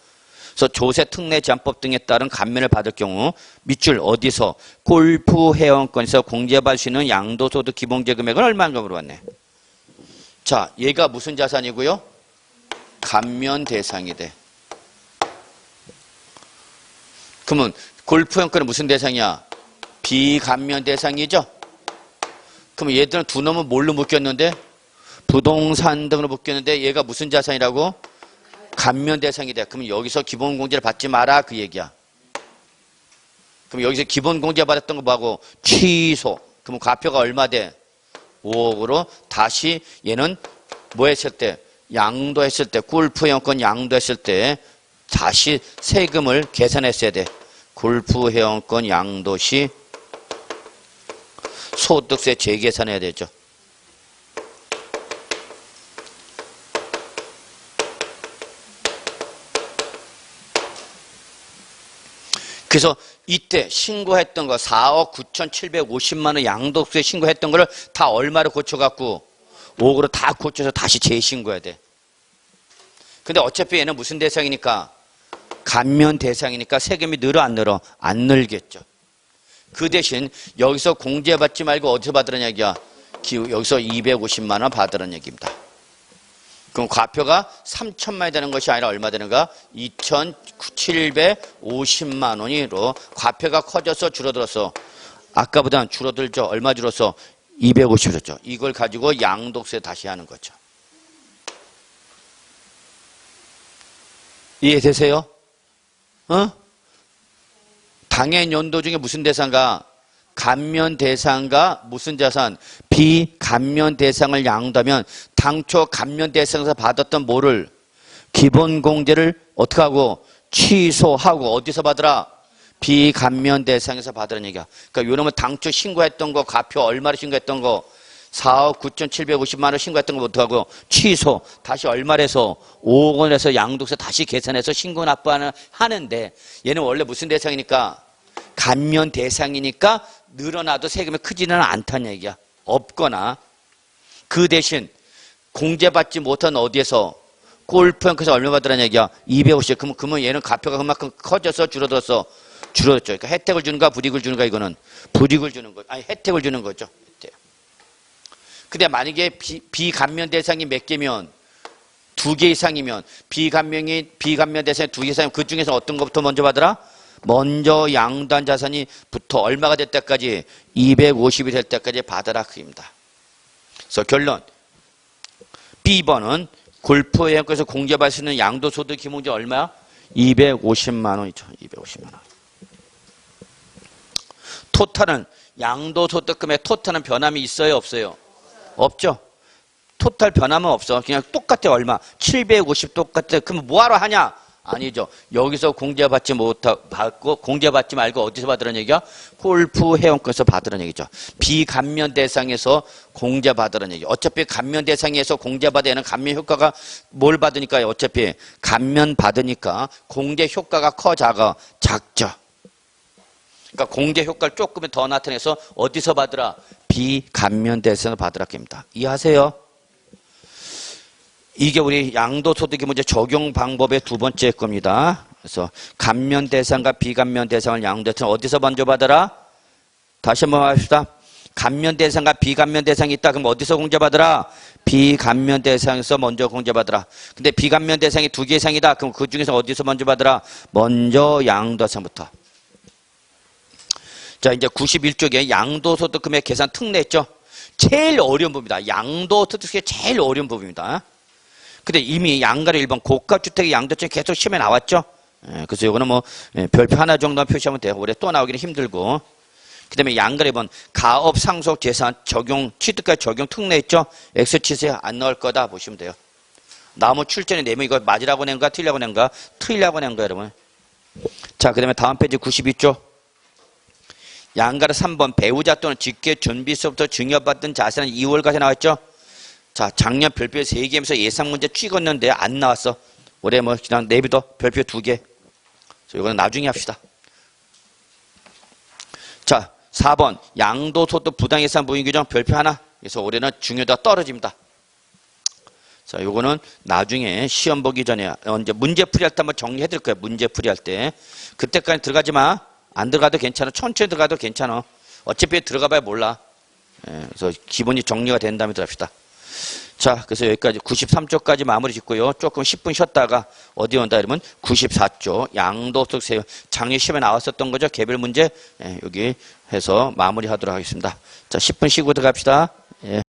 그래서 조세 특례 제한법 등에 따른 감면을 받을 경우 밑줄 어디서 골프 회원권에서 공제받을 수 있는 양도소득 기본공제 금액은 얼마인가 물어봤네. 자, 얘가 무슨 자산이고요? 감면 대상이 돼. 그러면 골프 회원권은 무슨 대상이야? 비감면 대상이죠? 그럼 얘들은 두 놈은 뭘로 묶였는데? 부동산 등으로 묶였는데 얘가 무슨 자산이라고? 감면 대상이 돼. 그럼 여기서 기본공제를 받지 마라 그 얘기야. 그럼 여기서 기본공제 받았던 거 뭐하고? 취소. 그럼 과표가 얼마 돼? 5억으로 다시 얘는 뭐 했을 때? 양도했을 때 골프 회원권 양도했을 때 다시 세금을 계산했어야 돼. 골프 회원권 양도 시 소득세 재계산해야 되죠. 그래서 이때 신고했던 거 4억 9,750만 원 양도세 신고했던 거를 다 얼마로 고쳐갖고 5억으로 다 고쳐서 다시 재신고해야 돼. 근데 어차피 얘는 무슨 대상이니까? 감면 대상이니까 세금이 늘어 안 늘어? 안 늘겠죠. 그 대신 여기서 공제받지 말고 어디서 받으라는 얘기야? 여기서 250만 원 받으라는 얘기입니다. 그럼 과표가 3천만 원이 되는 것이 아니라 얼마 되는가? 2,750만 원으로 과표가 커져서 줄어들었어. 아까보다는 줄어들죠. 얼마 줄었어? 250 줄었죠. 이걸 가지고 양도세 다시 하는 거죠. 이해되세요? 어? 당해 연도 중에 무슨 대상가? 감면 대상과 무슨 자산? 비감면 대상을 양도하면 당초 감면 대상에서 받았던 뭐를? 기본 공제를 어떻게 하고? 취소하고 어디서 받으라? 비감면 대상에서 받으라는 얘기야. 그러니까 요놈은 당초 신고했던 거, 과표 얼마를 신고했던 거, 4억 9,750만 원 신고했던 거 어떡하고? 취소. 다시 얼마를 해서? 5억 원을 해서 양도세 다시 계산해서 신고 납부하는 하는데 얘는 원래 무슨 대상이니까? 감면 대상이니까 늘어나도 세금이 크지는 않다는 얘기야. 없거나. 그 대신 공제받지 못한 어디에서? 골프연크에서 얼마 받으라는 얘기야? 250. 그러면 얘는 가표가 그만큼 커져서 줄어들었어? 줄어들죠. 그러니까 혜택을 주는가 불이익을 주는가 이거는? 불이익을 주는 거죠. 아니 혜택을 주는 거죠. 혜택. 근데 만약에 비감면 대상이 몇 개면? 2개 이상이면 비감면 대상이 2개 이상이면 그 중에서 어떤 것부터 먼저 받으라? 먼저 양도한 자산이 부터 얼마가 될 때까지? 250이 될 때까지 받아라 그입니다. 그래서 결론 B번은 골프회원권에서 공제받을 수 있는 양도소득 기본공제 얼마야? 250만 원이죠. 250만 원. 토탈은 양도소득금의 토탈은 변함이 있어요? 없어요? 없죠. 토탈 변함은 없어. 그냥 똑같아. 얼마? 750 똑같아. 그럼 뭐하러 하냐? 아니죠. 여기서 공제받지 받고 공제받지 말고 어디서 받으라는 얘기야? 골프 회원권에서 받으라는 얘기죠. 비감면 대상에서 공제받으라는 얘기. 어차피 감면 대상에서 공제받아야 하는 감면 효과가 뭘 받으니까요? 어차피 감면 받으니까 공제 효과가 커 작아? 작죠. 그러니까 공제 효과를 조금 더 나타내서 어디서 받으라? 비감면 대상에서 받으라 합니다. 이해하세요? 이게 우리 양도소득의 문제 적용 방법의 두 번째 겁니다. 그래서 감면 대상과 비감면 대상을 양도해서 어디서 먼저 받아라? 다시 한번 말합시다. 감면 대상과 비감면 대상이 있다. 그럼 어디서 공제받으라? 비감면 대상에서 먼저 공제받으라. 근데 비감면 대상이 2개 이상이다. 그럼 그 중에서 어디서 먼저 받으라? 먼저 양도세부터. 자, 이제 91쪽에 양도소득금액 계산 특례했죠. 제일 어려운 부분입니다. 양도소득의 제일 어려운 부분입니다. 근데 이미 양가를 1번 고가주택의 양도점이 계속 시험에 나왔죠. 그래서 이거는 뭐 별표 하나 정도만 표시하면 돼요. 올해 또 나오기는 힘들고. 그 다음에 양가를 2번 가업 상속 재산 적용 취득까지 적용 특례했죠. X치수에 안 넣을 거다 보시면 돼요. 나무 출전에 내면 이거 맞으라고 낸 거야? 틀리라고 낸 거야? 틀리라고 낸 거야 여러분. 자, 그 다음에 다음 페이지 92쪽. 양가를 3번 배우자 또는 직계 준비서부터 증여받은 자산은 2월까지 나왔죠. 자, 작년 별표 3개면서 예상 문제 찍었는데 안 나왔어. 올해 뭐 그냥 내비둬. 별표 2개. 이거는 나중에 합시다. 자, 4번 양도소득 부당예산 부인규정 별표 하나. 그래서 올해는 중요도가 떨어집니다. 자, 요거는 나중에 시험 보기 전에 이제 문제 풀이할 때 한번 정리해 드릴 거예요. 문제 풀이할 때. 그때까지 들어가지 마. 안 들어가도 괜찮아. 천천히 들어가도 괜찮아. 어차피 들어가 봐야 몰라. 그래서 기본이 정리가 된 다음에 들어갑시다. 자, 그래서 여기까지 93쪽까지 마무리 짓고요. 조금 10분 쉬었다가 어디 온다 이러면 94쪽 양도소득 세율 작년 시험에 나왔었던 거죠. 개별 문제 여기 해서 마무리하도록 하겠습니다. 자, 10분 쉬고 들어갑시다.